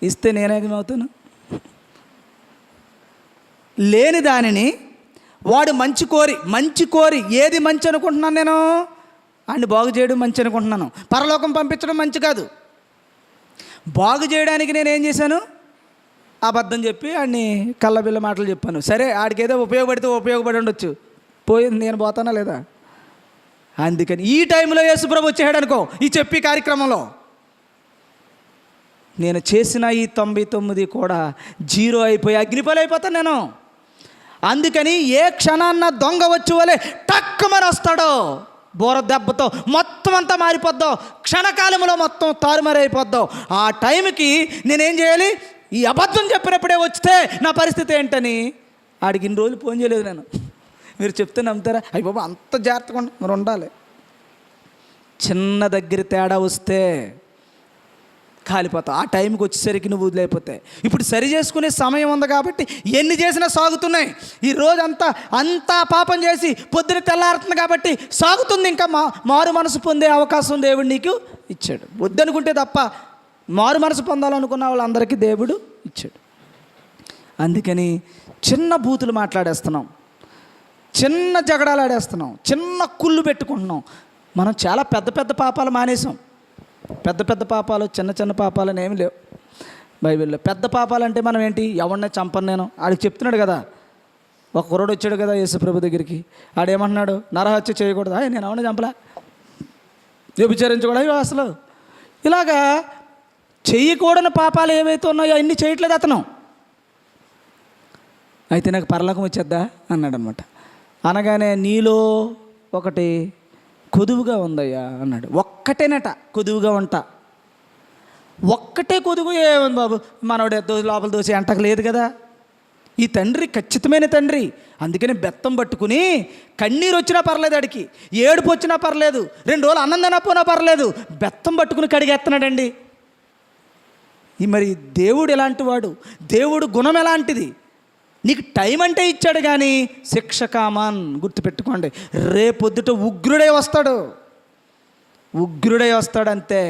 ఇస్తే నేనేమవుతాను? లేని దానిని వాడు మంచి కోరి ఏది మంచి అనుకుంటున్నాను నేను? అన్ని బాగు చేయడం మంచి అనుకుంటున్నాను, పరలోకం పంపించడం మంచి కాదు. బాగు చేయడానికి నేనేం చేశాను? అబద్ధం చెప్పి ఆడిని కళ్ళబిల్ల మాటలు చెప్పాను. సరే ఆడికేదో ఉపయోగపడితే ఉపయోగపడి ఉండొచ్చు, పోయింది, నేను పోతానా లేదా? అందుకని ఈ టైంలో యేసుప్రభు వచ్చాడు అనుకో, ఈ చెప్పి కార్యక్రమంలో నేను చేసిన ఈ 99 కూడా జీరో అయిపోయి అగ్నిపలు అయిపోతాను నేను. అందుకని ఏ క్షణాన్న దొంగ వచ్చి వలే టక్కుమని వస్తాడో, బోర దెబ్బతో మొత్తం అంతా మారిపోద్దో, క్షణకాలంలో మొత్తం తారుమారైపోద్దో. ఆ టైంకి నేనేం చేయాలి? ఈ అబద్ధం చెప్పినప్పుడే వచ్చితే నా పరిస్థితి ఏంటని ఆడికి ఇన్ని రోజులు ఫోన్ చేయలేదు నేను. మీరు చెప్తే నమ్ముతారా? అయ్యి బాబా అంత జాగ్రత్తగా మరి ఉండాలి. చిన్న దగ్గర తేడా వస్తే కాలిపోతావు. ఆ టైంకి వచ్చేసరికి నువ్వు వదిలేకపోతే. ఇప్పుడు సరి చేసుకునే సమయం ఉంది కాబట్టి ఎన్ని చేసినా సాగుతున్నాయి. ఈరోజు అంతా పాపం చేసి పొద్దున తెల్లారుతుంది కాబట్టి సాగుతుంది. ఇంకా మారు మనసు పొందే అవకాశం దేవుడు నీకు ఇచ్చాడు. వద్దనుకుంటే తప్ప మారు మనసు పొందాలనుకున్న వాళ్ళందరికీ దేవుడు ఇచ్చాడు. అందుకని చిన్న బూతులు మాట్లాడేస్తున్నాం, చిన్న జగడాలు ఆడేస్తున్నాం, చిన్న కుళ్ళు పెట్టుకుంటున్నాం. మనం చాలా పెద్ద పాపాలు మానేసాం. పెద్ద పాపాలు చిన్న పాపాలు అని ఏమి లేవు బైబిల్లో. పెద్ద పాపాలు అంటే మనం ఏంటి? ఎవరినే చంపను నేను, ఆడికి చెప్తున్నాడు కదా. ఒక కుర్రోడు వచ్చాడు కదా యేసుప్రభు దగ్గరికి, ఆడేమంటున్నాడు? నరహత్య చేయకూడదు, నేను ఎవరిని చంపలే, వ్యభిచరించకూడదు, అసలు ఇలాగా చెయ్యకూడని పాపాలు ఏవైతే ఉన్నాయో అన్నీ చేయట్లేదు అతను. అయితే నాకు పరలోకం వచ్చేద్దా అన్నాడు అనమాట. అనగానే నీలో ఒకటి కొదువుగా ఉందయ్యా అన్నాడు. ఒక్కటేనట కొదువుగా ఉంటా, ఒక్కటే కొదువు. ఏముంది బాబు, మనోడే లోపల దోసి అంటకు లేదు కదా. ఈ తండ్రి ఖచ్చితమైన తండ్రి. అందుకని బెత్తం పట్టుకుని కన్నీరు వచ్చినా పర్లేదు, ఆడికి ఏడుపు వచ్చినా పర్లేదు, 2 రోజులు అన్నం తినకపోయినా పర్లేదు, బెత్తం పట్టుకుని కడిగేస్తున్నాడండి. మరి దేవుడు ఎలాంటి వాడు? దేవుడు గుణం ఎలాంటిది? నీకు టైం అంటే ఇచ్చాడు కానీ శిక్ష కామాన్ గుర్తుపెట్టుకోండి. రేపొద్దుట ఉగ్రుడై వస్తాడు అంతే.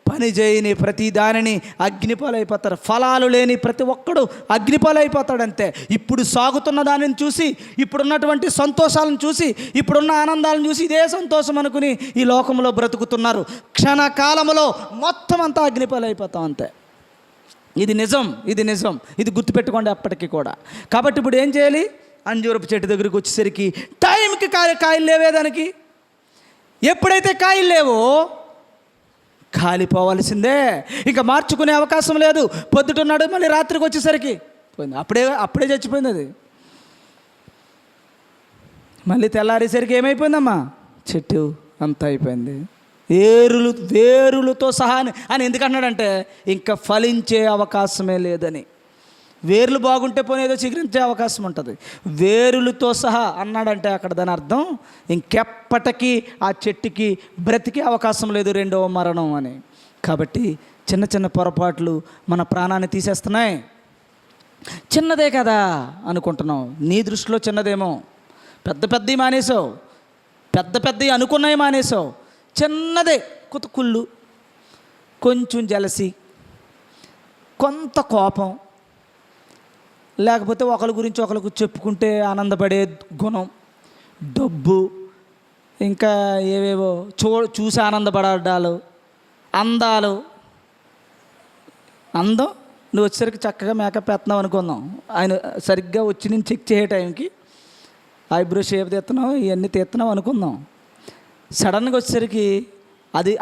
పని చేయని ప్రతి దానిని అగ్నిపాలైపోతారు. ఫలాలు లేని ప్రతి ఒక్కడు అగ్నిపాలైపోతాడంతే. ఇప్పుడు సాగుతున్న దానిని చూసి, ఇప్పుడున్నటువంటి సంతోషాలను చూసి, ఇప్పుడున్న ఆనందాలను చూసి ఇదే సంతోషం అనుకుని ఈ లోకంలో బ్రతుకుతున్నారు. క్షణకాలంలో మొత్తం అంతా అగ్నిపాలైపోతాం అంతే. ఇది నిజం, ఇది గుర్తుపెట్టుకోండి అప్పటికి కూడా. కాబట్టి ఇప్పుడు ఏం చేయాలి? అంజూరపు చెట్టు దగ్గరికి వచ్చేసరికి టైంకి కాయలు లేవే దానికి. ఎప్పుడైతే కాయలు లేవో కాలిపోవాల్సిందే, ఇంకా మార్చుకునే అవకాశం లేదు. పొద్దుటున్నాడు, మళ్ళీ రాత్రికి వచ్చేసరికి పోయింది, అప్పుడే చచ్చిపోయింది అది. మళ్ళీ తెల్లారేసరికి ఏమైపోయిందమ్మా? చెట్టు అంతా అయిపోయింది. వేరులతో సహా అని ఎందుకన్నాడంటే ఇంకా ఫలించే అవకాశమే లేదని. వేర్లు బాగుంటే పోనేదో చిగురించే అవకాశం ఉంటుంది. వేరులతో సహా అన్నాడంటే అక్కడ దాని అర్థం ఇంకెప్పటికీ ఆ చెట్టుకి బ్రతికే అవకాశం లేదు, రెండవ మరణం అని. కాబట్టి చిన్న చిన్న పొరపాట్లు మన ప్రాణాన్ని తీసేస్తున్నాయి. చిన్నదే కదా అనుకుంటున్నావు, నీ దృష్టిలో చిన్నదేమో. పెద్దవి మానేసావు, పెద్దవి అనుకున్నాయి మానేసావు. చిన్నదే, కుతుకుళ్ళు, కొంచెం జలసి, కొంత కోపం, లేకపోతే ఒకరి గురించి ఒకరికి చెప్పుకుంటే ఆనందపడే గుణం, డబ్బు, ఇంకా ఏవేవో చూసి ఆనందపడాలు, అందం. నువ్వు వచ్చేసరికి చక్కగా మేకప్ వేస్తున్నావు అనుకుందాం. ఆయన సరిగ్గా వచ్చి నేను చెక్ చేసే టైంకి ఐబ్రో షేప్ తీస్తున్నావు, ఇవన్నీ తీస్తున్నావు అనుకుందాం. సడన్గా వచ్చేసరికి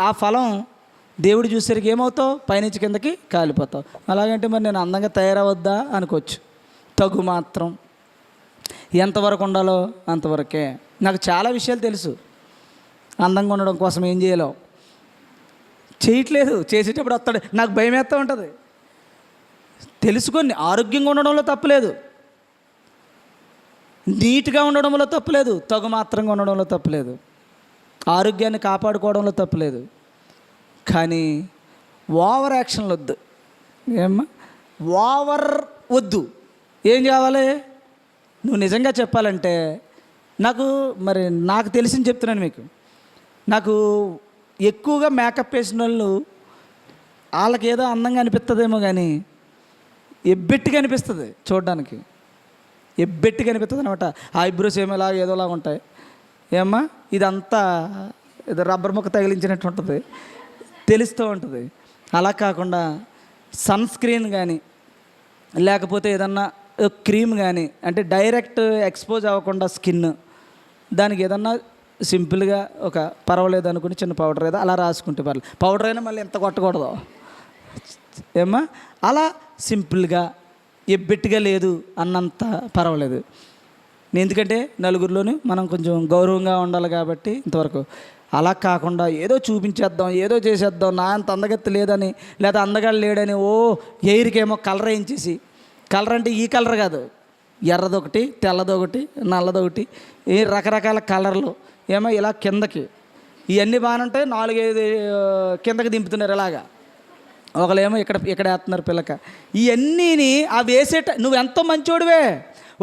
ఆ ఫలం దేవుడు చూసేసరికి ఏమవుతావు? పైనుంచి కిందకి కాలిపోతావు. అలాగంటే మరి నేను అందంగా తయారవద్దా అనుకోవచ్చు. తగు మాత్రం ఎంతవరకు ఉండాలో అంతవరకే. నాకు చాలా విషయాలు తెలుసు. అందంగా ఉండడం కోసం ఏం చేయాలో చేయట్లేదు. చేసేటప్పుడు వస్తాడు, నాకు భయం వేస్తూ ఉంటుంది. తెలుసుకొని ఆరోగ్యంగా ఉండడంలో తప్పులేదు, నీట్గా ఉండడంలో తప్పులేదు, తగు మాత్రంగా ఉండడంలో తప్పులేదు, ఆరోగ్యాన్ని కాపాడుకోవడంలో తప్పులేదు. కానీ ఓవర్ యాక్షన్లు వద్దు. వద్దు. ఏం కావాలి? నువ్వు నిజంగా చెప్పాలంటే నాకు తెలిసింది చెప్తున్నాను మీకు. నాకు ఎక్కువగా మేకప్ వేసిన వాళ్ళు వాళ్ళకి ఏదో అందంగా అనిపిస్తుందేమో కానీ ఎబ్బెట్టిగా అనిపిస్తుంది చూడడానికి. ఎబ్బెట్టిగా అనిపిస్తుంది అనమాట. ఐబ్రోస్ ఏమోలా ఏదోలాగా ఉంటాయి. ఏమ్మా ఇదంతా ఏదో రబ్బర్ ముక్క తగిలించినట్టు ఉంటుంది, తెలుస్తూ ఉంటుంది. అలా కాకుండా సన్ స్క్రీన్ కానీ లేకపోతే ఏదన్నా క్రీమ్ కానీ, అంటే డైరెక్ట్ ఎక్స్పోజ్ అవ్వకుండా స్కిన్, దానికి ఏదన్నా సింపుల్గా ఒక పర్వాలేదు అనుకుని చిన్న పౌడర్ ఏదో అలా రాసుకుంటే పర్లేదు. పౌడర్ అయినా మళ్ళీ ఎంత కొట్టకూడదు ఏమ్మా. అలా సింపుల్గా ఎబ్బెట్టిగా లేదు అన్నంత పర్వాలేదు. ఎందుకంటే నలుగురిలోనూ మనం కొంచెం గౌరవంగా ఉండాలి కాబట్టి ఇంతవరకు. అలా కాకుండా ఏదో చూపించేద్దాం, ఏదో చేసేద్దాం, నా అంత అందగత్తి లేదని లేదా అందగాడు లేడని ఎయిర్కేమో కలర్ వేయించేసి, కలర్ అంటే ఈ కలర్ కాదు, ఎర్రదొకటి, తెల్లదొకటి, నల్లదొకటి, రకరకాల కలర్లు ఏమో ఇలా కిందకి. ఇవన్నీ బాగానే ఉంటాయి. 4-5 కిందకి దింపుతున్నారు ఇలాగా. ఒకళ్ళేమో ఇక్కడ వేస్తున్నారు పిల్లక. ఇవన్నీని అవి నువ్వు ఎంతో మంచోడివే.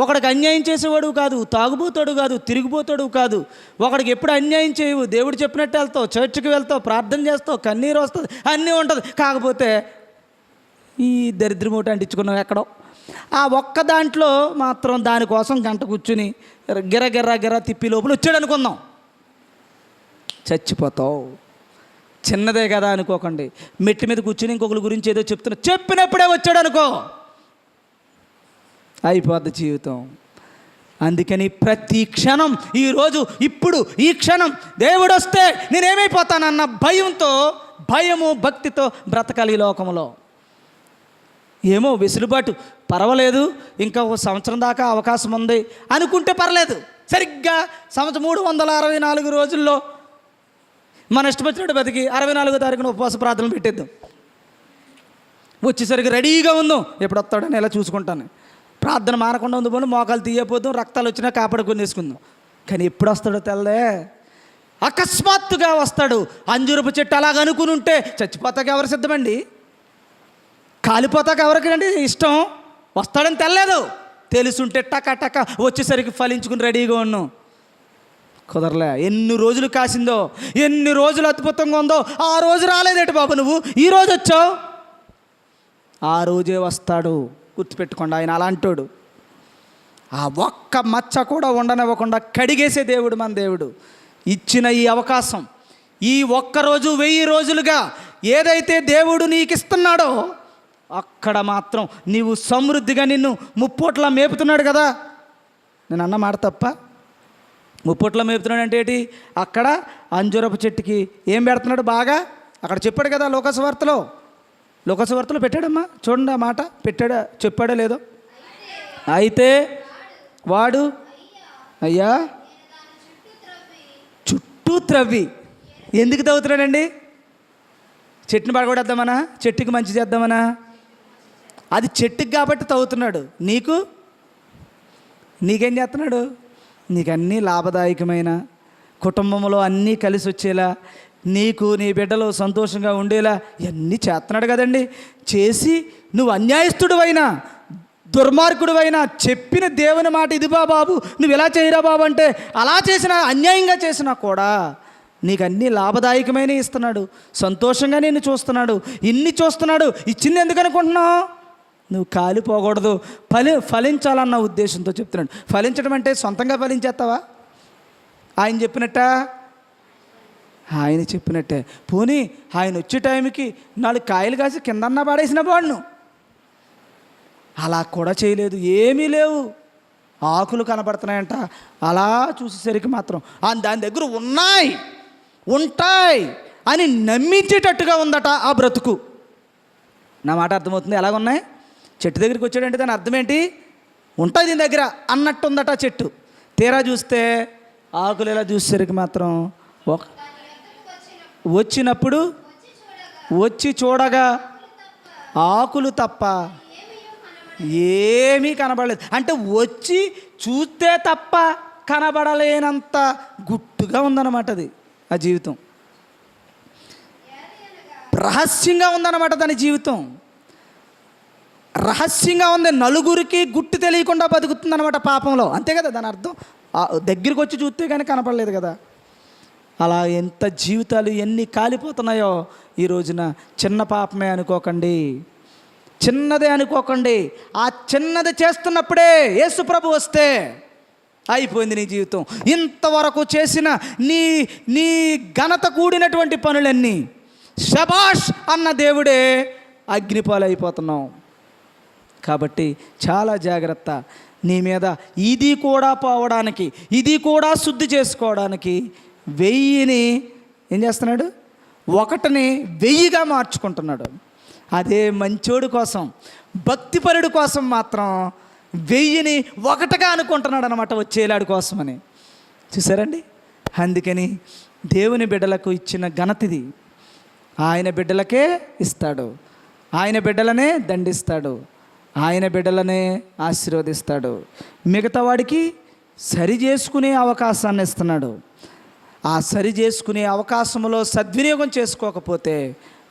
ఒకడికి అన్యాయం చేసేవాడు కాదు, తాగుబోతాడు కాదు, తిరిగిపోతాడు కాదు. ఒకడికి ఎప్పుడు అన్యాయం చేయవు. దేవుడు చెప్పినట్టు వెళ్తావు, చర్చికి వెళ్తావు, ప్రార్థన చేస్తావు, కన్నీరు వస్తుంది, అన్నీ ఉంటుంది. కాకపోతే ఈ దరిద్రమూట అంటించుకున్నావు ఎక్కడో. ఆ ఒక్క దాంట్లో మాత్రం దానికోసం గంట కూర్చుని గిర తిప్పి లోపల వచ్చాడు అనుకుందాం, చచ్చిపోతావు. చిన్నదే కదా అనుకోకండి. మెట్టి మీద కూర్చుని ఇంకొకరి గురించి ఏదో చెప్పినప్పుడే వచ్చాడు అనుకో, అయిపోద్ది జీవితం. అందుకని ప్రతి క్షణం, ఈరోజు ఇప్పుడు ఈ క్షణం దేవుడు వస్తే నేనేమైపోతానన్న భయము భక్తితో బ్రతకాలి ఈ లోకంలో. ఏమో వెసులుబాటు పర్వాలేదు, ఇంకా 1 సంవత్సరం దాకా అవకాశం ఉంది అనుకుంటే పర్లేదు. సరిగ్గా 364 రోజుల్లో మన ఇష్టం వచ్చినట్టు బతికి 64వ తారీఖున ఉపవాస ప్రార్థనలు పెట్టేద్దాం. వచ్చేసరికి రెడీగా ఉందాం, ఎప్పుడు వస్తాడని ఎలా చూసుకుంటాను. ప్రార్థన మానకుండా ఉంది పోను, మోకాలు తీయపోతాం, రక్తాలు వచ్చినా కాపాడుకొని వేసుకుందాం. కానీ ఎప్పుడు వస్తాడో తెల్లే, అకస్మాత్తుగా వస్తాడు. అంజూరపు చెట్టు అలాగ అనుకుని ఉంటే చచ్చిపోతాక ఎవరు సిద్ధమండి? కాలిపోతాక ఎవరికండి ఇష్టం? వస్తాడని తెల్లేదు, తెలుసుంటే టక టక వచ్చేసరికి ఫలించుకుని రెడీగా ఉన్నాం. కుదరలే. ఎన్ని రోజులు కాసిందో, ఎన్ని రోజులు అద్భుతంగా ఉందో, ఆ రోజు రాలేదేంటి బాబు నువ్వు ఈ రోజు వచ్చావు? ఆ రోజే వస్తాడు, గుర్తుపెట్టుకోండి. ఆయన అలాంటోడు. ఆ ఒక్క మచ్చ కూడా ఉండనివ్వకుండా కడిగేసే దేవుడు మన దేవుడు. ఇచ్చిన ఈ అవకాశం, ఈ ఒక్కరోజు 1000 రోజులుగా ఏదైతే దేవుడు నీకు ఇస్తున్నాడో అక్కడ మాత్రం నీవు సమృద్ధిగా నిన్ను ముప్పూట్లా మేపుతున్నాడు కదా. నేను అన్న మాట తప్ప? ముప్పూట్లా మేపుతున్నాడు అంటే ఏంటి? అక్కడ అంజూరపు చెట్టుకి ఏం పెడుతున్నాడు బాగా? అక్కడ చెప్పాడు కదా లోకసువార్తలో పెట్టాడమ్మా. చూడండి ఆ మాట పెట్టాడా, చెప్పాడో లేదో. అయితే వాడు అయ్యా చుట్టూ త్రవ్వి. ఎందుకు తవ్వుతున్నాడండి? చెట్టుని పడగొడేద్దామనా? చెట్టుకి మంచి చేద్దామనా? అది చెట్టుకి కాబట్టి తవ్వుతున్నాడు. నీకేం చేస్తున్నాడు? నీకు అన్నీ లాభదాయకమైన, కుటుంబంలో అన్నీ కలిసి వచ్చేలా, నీకు నీ బిడ్డలు సంతోషంగా ఉండేలా ఇవన్నీ చేస్తున్నాడు కదండి. చేసి నువ్వు అన్యాయస్తుడువైనా, దుర్మార్గుడువైనా, చెప్పిన దేవుని మాట ఇది బాబు నువ్వు ఇలా చేయరా బాబు అంటే అలా చేసినా, అన్యాయంగా చేసినా కూడా నీకు అన్నీ లాభదాయకమైన ఇస్తున్నాడు. సంతోషంగా నిన్ను చూస్తున్నాడు. ఇన్ని చూస్తున్నాడు. ఇచ్చింది ఎందుకు అనుకుంటున్నావు? నువ్వు కాలిపోకూడదు, ఫలించాలన్న ఉద్దేశంతో చెప్తున్నాడు. ఫలించడం అంటే సొంతంగా ఫలించేస్తావా? ఆయన చెప్పినట్టే. పోనీ ఆయన వచ్చే టైంకి 4 కాయలు కాసి కిందన్నా పాడేసిన బాడును. అలా కూడా చేయలేదు. ఏమీ లేవు, ఆకులు కనబడుతున్నాయంట. అలా చూసేసరికి మాత్రం దాని దగ్గర ఉంటాయి అని నమ్మించేటట్టుగా ఉందట ఆ బ్రతుకు. నా మాట అర్థమవుతుంది? ఎలాగున్నాయి? చెట్టు దగ్గరికి వచ్చాడంటే దాని అర్థం ఏంటి? ఉంటుంది దీని దగ్గర అన్నట్టు ఉందట చెట్టు. తీరా చూస్తే ఆకులు ఇలా చూసేసరికి మాత్రం వచ్చినప్పుడు వచ్చి చూడగా ఆకులు తప్ప ఏమీ కనబడలేదు. అంటే వచ్చి చూస్తే తప్ప కనబడలేనంత గుట్టుగా ఉందన్నమాట అది. ఆ జీవితం రహస్యంగా ఉందన్నమాట. దాని జీవితం రహస్యంగా ఉంది. నలుగురికి గుట్టు తెలియకుండా బతుకుతుందన్నమాట పాపంలో. అంతే కదా దాని అర్థం. దగ్గరికి వచ్చి చూస్తే కానీ కనపడలేదు కదా. అలా ఎంత జీవితాలు ఎన్ని కాలిపోతున్నాయో ఈ రోజున. చిన్న పాపమే అనుకోకండి, చిన్నదే అనుకోకండి. ఆ చిన్నది చేస్తున్నప్పుడే యేసు ప్రభు వస్తే అయిపోయింది నీ జీవితం. ఇంతవరకు చేసిన నీ ఘనత కూడినటువంటి పనులన్నీ శబాష్ అన్న దేవుడే అగ్నిపాలు అయిపోతున్నావు. కాబట్టి చాలా జాగ్రత్త. నీ మీద ఇది కూడా పోవడానికి, ఇది కూడా శుద్ధి చేసుకోవడానికి 1000ని ఏం చేస్తున్నాడు? 1ని 1000గా మార్చుకుంటున్నాడు. అదే మంచోడు కోసం, భక్తిపరుడు కోసం మాత్రం 1000ని 1గా అనుకుంటున్నాడు అనమాట, వచ్చేలాడు కోసమని. చూసారండి? అందుకని దేవుని బిడ్డలకు ఇచ్చిన ఘనతిది. ఆయన బిడ్డలకే ఇస్తాడు, ఆయన బిడ్డలనే దండిస్తాడు, ఆయన బిడ్డలనే ఆశీర్వదిస్తాడు. మిగతా వాడికి సరి చేసుకునే అవకాశాన్ని ఇస్తున్నాడు. ఆ సరి చేసుకునే అవకాశంలో సద్వినియోగం చేసుకోకపోతే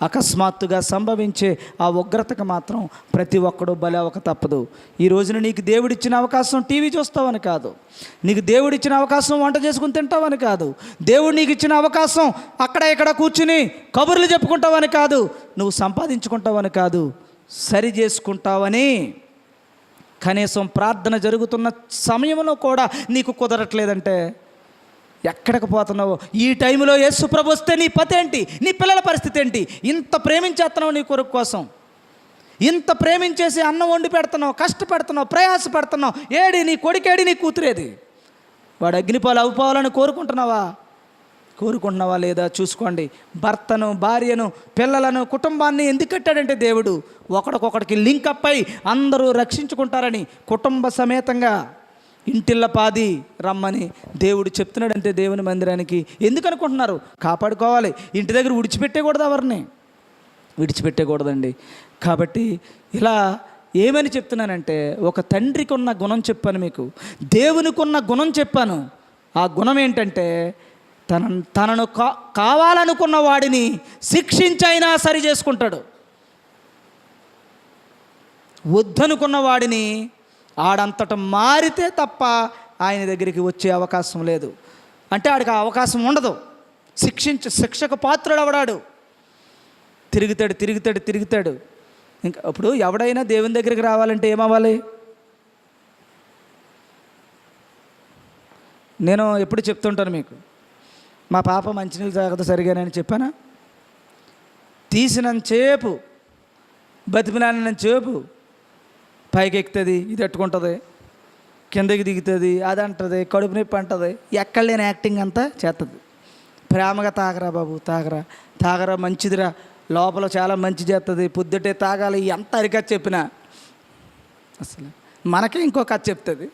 అకస్మాత్తుగా సంభవించే ఆ ఉగ్రతకు మాత్రం ప్రతి ఒక్కడు బలి అవ్వక తప్పదు. ఈ రోజున నీకు దేవుడిచ్చిన అవకాశం టీవీ చూస్తావని కాదు, నీకు దేవుడిచ్చిన అవకాశం వంట చేసుకుని తింటావని కాదు, దేవుడు నీకు ఇచ్చిన అవకాశం అక్కడ ఇక్కడ కూర్చుని కబుర్లు చెప్పుకుంటావని కాదు, నువ్వు సంపాదించుకుంటావని కాదు, సరి చేసుకుంటావని. కనీసం ప్రార్థన జరుగుతున్న సమయంలో కూడా నీకు కుదరట్లేదంటే ఎక్కడికి పోతున్నావు? ఈ టైంలో యేసు ప్రభు వస్తే నీ పతి ఏంటి? నీ పిల్లల పరిస్థితి ఏంటి? ఇంత ప్రేమించేస్తున్నావు నీ కొరకు కోసం, ఇంత ప్రేమించేసి అన్నం వండి పెడుతున్నావు, కష్టపెడుతున్నావు, ప్రయాస పెడుతున్నావు. ఏడి నీ కొడుకేడి, నీ కూతురేది? వాడు అగ్నిపాలు అవ్వుకోవాలని కోరుకుంటున్నావా లేదా చూసుకోండి. భర్తను, భార్యను, పిల్లలను, కుటుంబాన్ని ఎందుకు కట్టాడంటే దేవుడు ఒకడికొకడికి లింకప్ అయి అందరూ రక్షించుకుంటారని కుటుంబ సమేతంగా ఇంటిళ్ళ పాది రమ్మని దేవుడు చెప్తున్నాడంటే దేవుని మందిరానికి ఎందుకు అనుకుంటున్నారు? కాపాడుకోవాలి. ఇంటి దగ్గర విడిచిపెట్టకూడదు, ఎవరిని విడిచిపెట్టకూడదండి. కాబట్టి ఇలా ఏమని చెప్తున్నానంటే, ఒక తండ్రికి ఉన్న గుణం చెప్పాను మీకు, దేవునికి ఉన్న గుణం చెప్పాను. ఆ గుణం ఏంటంటే తనను కావాలనుకున్న వాడిని శిక్షించైనా సరి చేసుకుంటాడు, వద్దనుకున్న వాడిని ఆడంతట మారితే తప్ప ఆయన దగ్గరికి వచ్చే అవకాశం లేదు. అంటే ఆడికి ఆ అవకాశం ఉండదు. శిక్షకు పాత్రుడు అవడాడు. తిరుగుతాడు. ఇంకా అప్పుడు ఎవడైనా దేవుని దగ్గరికి రావాలంటే ఏమవ్వాలి? నేను ఎప్పుడు చెప్తుంటాను మీకు, మా పాప మంచినీళ్ళు తాగదు సరిగానని చెప్పానా? తీసినంతసేపు బతిమిలాడినంతసేపు పైకి ఎక్కుతుంది, ఇది ఎట్టుకుంటుంది, కిందకి దిగుతుంది, అది అంటుంది, కడుపు నొప్పి అంటుంది, ఎక్కడ లేని యాక్టింగ్ అంతా చేస్తుంది. ప్రేమగా తాగరా బాబు, తాగరా మంచిదిరా, లోపల చాలా మంచి చేస్తుంది, పొద్దుటే తాగాలి, ఎంత అరికథ చెప్పినా అసలు మనకే ఇంకో కథ చెప్తుంది.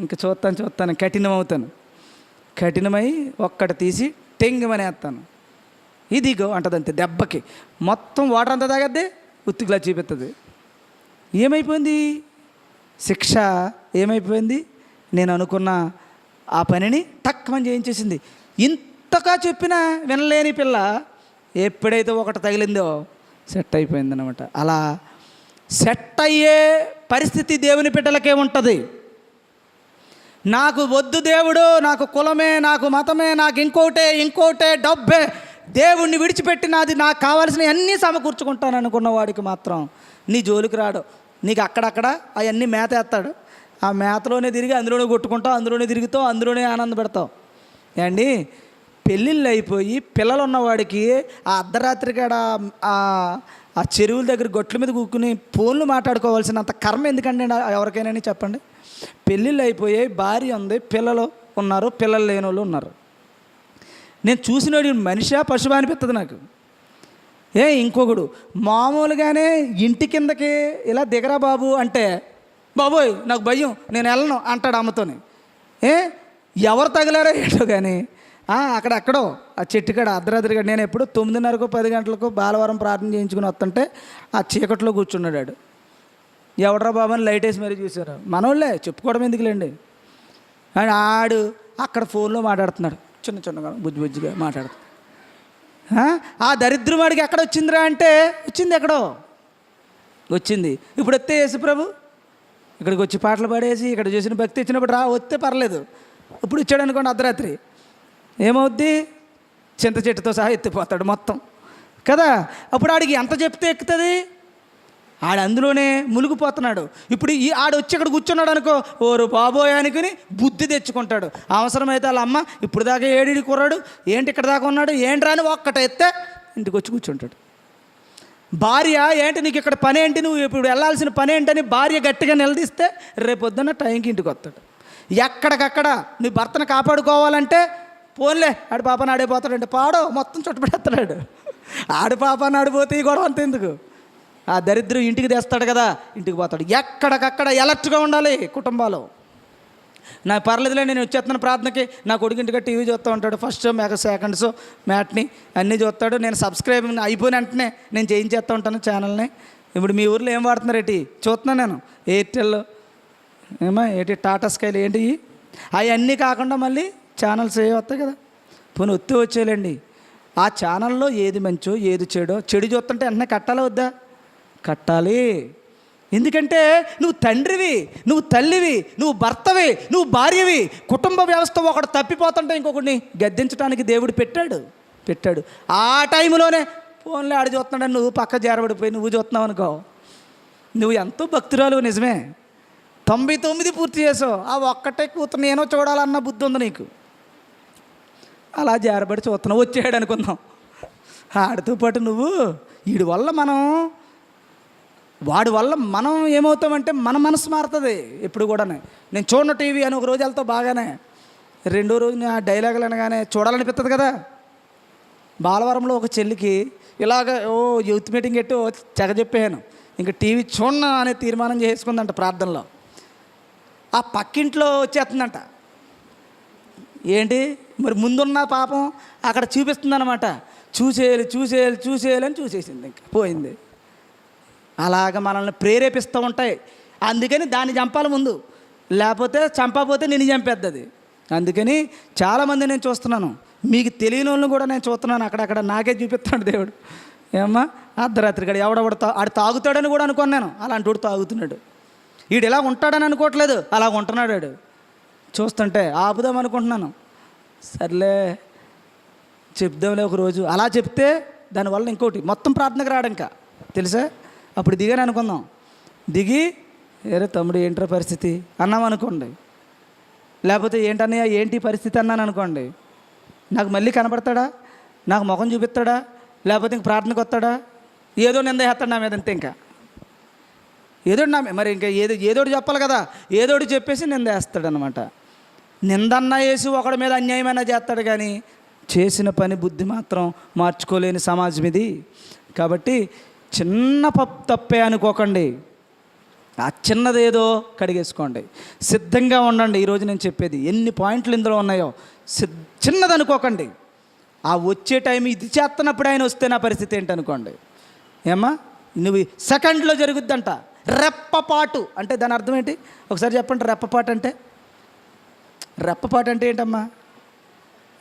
ఇంకా చూస్తాను కఠినమై ఒక్కటి తీసి టెంగిమని వేస్తాను, ఇదిగో అంటది, అంతే దెబ్బకి మొత్తం వాటర్ అంతా తాగద్దే, ఉత్తికిలా చూపిస్తుంది. ఏమైపోయింది? శిక్ష ఏమైపోయింది? నేను అనుకున్న ఆ పనిని తక్కువని చేయించేసింది. ఇంతగా చెప్పినా వినలేని పిల్ల ఎప్పుడైతే ఒకటి తగిలిందో సెట్ అయిపోయిందనమాట. అలా సెట్ అయ్యే పరిస్థితి దేవుని బిడ్డలకే ఉంటుంది. నాకు వద్దు దేవుడు, నాకు కులమే, నాకు మతమే, నాకు ఇంకోటే డబ్బే, దేవుణ్ణి విడిచిపెట్టి నాది నాకు కావాల్సినవి అన్నీ సమకూర్చుకుంటాను అనుకున్న వాడికి మాత్రం నీ జోలికి రాడు. నీకు అక్కడక్కడ అవన్నీ మేత వేస్తాడు. ఆ మేతలోనే తిరిగి అందులోనే కొట్టుకుంటావు, అందులోనే తిరుగుతావు, అందులోనే ఆనందపడతావు. ఏండి, పెళ్ళిళ్ళు అయిపోయి పిల్లలు ఉన్నవాడికి ఆ అర్ధరాత్రి కాడ ఆ చెరువుల దగ్గర గొట్ల మీద కూర్చుని ఫోన్లు మాట్లాడుకోవాల్సినంత కర్మ ఎందుకండి ఎవరికైనా చెప్పండి. పెళ్ళిళ్ళు అయిపోయాయి, భార్య ఉంది, పిల్లలు ఉన్నారు, పిల్లలు లేని వాళ్ళు ఉన్నారు. నేను చూసినోడు మనిషా పశువు అనిపిస్తుంది నాకు. ఇంకొకడు మామూలుగానే ఇంటి కిందకి ఇలా దిగరా బాబు అంటే, బాబోయ్ నాకు భయం, నేను వెళ్ళను అంటాడు అమ్మతోని. ఎవరు తగిలారో ఏంటో కానీ అక్కడెక్కడో ఆ చెట్టుకాడ అర్ధరాత్రిగా నేను ఎప్పుడు 9:30 10 గంటలకు బాలవారం ప్రార్థన చేయించుకుని వస్తుంటే ఆ చీకట్లో కూర్చున్నాడు. ఎవడరా బాబు అని లైట్ వేసి మరీ చూసారు. మనోళ్ళే, చెప్పుకోవడం ఎందుకులేండి. అని ఆడు అక్కడ ఫోన్లో మాట్లాడుతున్నాడు, చిన్నగా బుజ్జిగా మాట్లాడుతున్నాడు. ఆ దరిద్రం వాడికి ఎక్కడ వచ్చిందిరా అంటే, వచ్చింది. ఇప్పుడు వస్తే యేసుప్రభు ఇక్కడికి వచ్చి పాటలు పాడేసి ఇక్కడ చేసిన భక్తి ఇచ్చినప్పుడు వస్తే పర్లేదు. ఇప్పుడు ఇచ్చాడు అనుకోండి అర్ధరాత్రి, ఏమవుద్ది? చింత చెట్టుతో సహా ఎత్తిపోతాడు మొత్తం కదా. అప్పుడు ఆడికి ఎంత చెప్తే ఎక్కుతుంది? ఆడు అందులోనే మునిగిపోతున్నాడు. ఇప్పుడు ఆడు వచ్చి ఇక్కడ కూర్చున్నాడు అనుకో, ఓరు బాబోయ్ అనుకుని బుద్ధి తెచ్చుకుంటాడు. అవసరమైతే వాళ్ళ అమ్మ ఇప్పుడు దాకా ఏడిడి కుర్రాడు ఏంటి ఇక్కడ దాకా ఉన్నాడు ఏంట్రా అని ఒక్కట ఎత్తే ఇంటికి వచ్చి కూర్చుంటాడు. భార్య ఏంటి నీకు ఇక్కడ పని ఏంటి, నువ్వు ఇప్పుడు వెళ్ళాల్సిన పని ఏంటని భార్య గట్టిగా నిలదీస్తే రేపొద్దున్న టైంకి ఇంటికి వస్తాడు. ఎక్కడికక్కడ నీ భర్తను కాపాడుకోవాలంటే పోన్లే ఆడి పాప ఆడిపోతాడంటే పాడో మొత్తం చుట్టుపడేస్తాడు. ఆడి పాప ఆడిపోతే ఈ గొడవ అంత ఎందుకు? ఆ దరిద్రం ఇంటికి తెస్తాడు కదా, ఇంటికి పోతాడు. ఎక్కడికక్కడ ఎలర్ట్గా ఉండాలి కుటుంబాలు. నాకు పర్లేదులే, నేను వచ్చేస్తున్నాను ప్రార్థనకి, నా కొడుకింటిగా టీవీ చూస్తూ ఉంటాడు, first show second show matinee అన్నీ చూస్తాడు. నేను సబ్స్క్రైబ్ అయిపోయిన వెంటనే నేను చేయించేస్తూ ఉంటాను ఛానల్ని. ఇప్పుడు మీ ఊర్లో ఏం వాడుతున్నారు ఏంటి చూస్తున్నాను నేను, ఎయిర్టెల్ ఏంటి టాటా స్కైలు ఏంటి అవన్నీ కాకుండా మళ్ళీ ఛానల్స్ ఏ వస్తాయి కదా, పోనీ వచ్చేయాలండి. ఆ ఛానల్లో ఏది మంచో ఏది చెడు చూస్తుంటే వెంటనే కట్టాలా వద్దా? కట్టాలి. ఎందుకంటే నువ్వు తండ్రివి, నువ్వు తల్లివి, నువ్వు భర్తవి, నువ్వు భార్యవి. కుటుంబ వ్యవస్థ ఒకడు తప్పిపోతుంటే ఇంకొకడిని గద్దించడానికి దేవుడు పెట్టాడు. ఆ టైంలోనే ఫోన్లో ఆడి చూస్తున్నాడని నువ్వు పక్క జారబడిపోయి నువ్వు చూస్తున్నావు అనుకో, నువ్వు ఎంతో భక్తురాలు నిజమే, 99 పూర్తి చేసావు, ఆ ఒక్కటే కూతురు నేనో చూడాలన్న బుద్ధి ఉంది నీకు. అలా జారబడి చూస్తున్నావు, వచ్చాడు అనుకుందాం. ఆడితో పాటు నువ్వు వాడి వల్ల మనం ఏమవుతామంటే మన మనసు మారుతుంది ఎప్పుడు కూడా. నేను చూడను టీవీ అని ఒక రోజు వెళ్తావు బాగానే, రెండో రోజు ఆ డైలాగులు అనగానే చూడాలనిపిస్తుంది కదా. బాలవరంలో ఒక చెల్లికి ఇలాగ యూత్ మీటింగ్ ఎట్టు చెగ చెప్పాను, ఇంకా టీవీ చూడను అనే తీర్మానం చేసుకుందంట ప్రార్థనలో. ఆ పక్కింట్లో వచ్చేస్తుందంట. ఏంటి మరి ముందున్న పాపం అక్కడ చూపిస్తుందన్నమాట. చూసేయాలని చూసేసింది, ఇంకా పోయింది. అలాగ మనల్ని ప్రేరేపిస్తూ ఉంటాయి. అందుకని దాన్ని చంపాలి ముందు, లేకపోతే చంపకపోతే నిన్ను చంపేద్ది అది. అందుకని చాలామంది నేను చూస్తున్నాను, మీకు తెలియని వాళ్ళని కూడా నేను చూస్తున్నాను, అక్కడక్కడ నాకే చూపిస్తున్నాడు దేవుడు. ఏమ్మా అర్ధరాత్రి గడి ఆడు తాగుతాడని కూడా అనుకున్నాను, అలాంటి వాడు తాగుతున్నాడు. వీడు ఇలా ఉంటాడని అనుకోవట్లేదు, అలా ఉంటున్నాడు వాడు. చూస్తుంటే ఆపుదాం అనుకుంటున్నాను, సర్లే చెప్దాంలే ఒకరోజు. అలా చెప్తే దానివల్ల ఇంకోటి మొత్తం ప్రార్థనకు రావడం ఇంకా తెలుసా. అప్పుడు దిగాను అనుకుందాం, దిగి ఏరే తమ్ముడు ఏంట్రా పరిస్థితి అన్నాం అనుకోండి, లేకపోతే ఏంటన్నయ్య ఏంటి పరిస్థితి అన్నాను అనుకోండి, నాకు మళ్ళీ కనపడతాడా, నాకు ముఖం చూపిస్తాడా, లేకపోతే ఇంక ప్రార్థనకు వస్తాడా? ఏదో నింద వేస్తాడు నా మీద, అంతే. ఇంకా ఏదోటి నా మరి ఇంకా ఏదోటి చెప్పాలి కదా, ఏదోటి చెప్పేసి నింద వేస్తాడనమాట. నిందన్నా వేసి ఒకడి మీద అన్యాయమైనా చేస్తాడు, కానీ చేసిన పని బుద్ధి మాత్రం మార్చుకోలేని సమాజం ఇది. కాబట్టి చిన్న తప్పే అనుకోకండి, ఆ చిన్నదేదో కడిగేసుకోండి, సిద్ధంగా ఉండండి. ఈరోజు నేను చెప్పేది ఎన్ని పాయింట్లు ఇందులో ఉన్నాయో చిన్నది అనుకోకండి. ఆ వచ్చే టైం ఇది చేస్తున్నప్పుడు ఆయన వస్తే నా పరిస్థితి ఏంటనుకోండి. ఏమ్మా నువ్వు సెకండ్లో జరుగుద్దంట. రెప్పపాటు అంటే దాని అర్థం ఏంటి ఒకసారి చెప్పండి. రెప్పపాటు అంటే ఏంటమ్మా?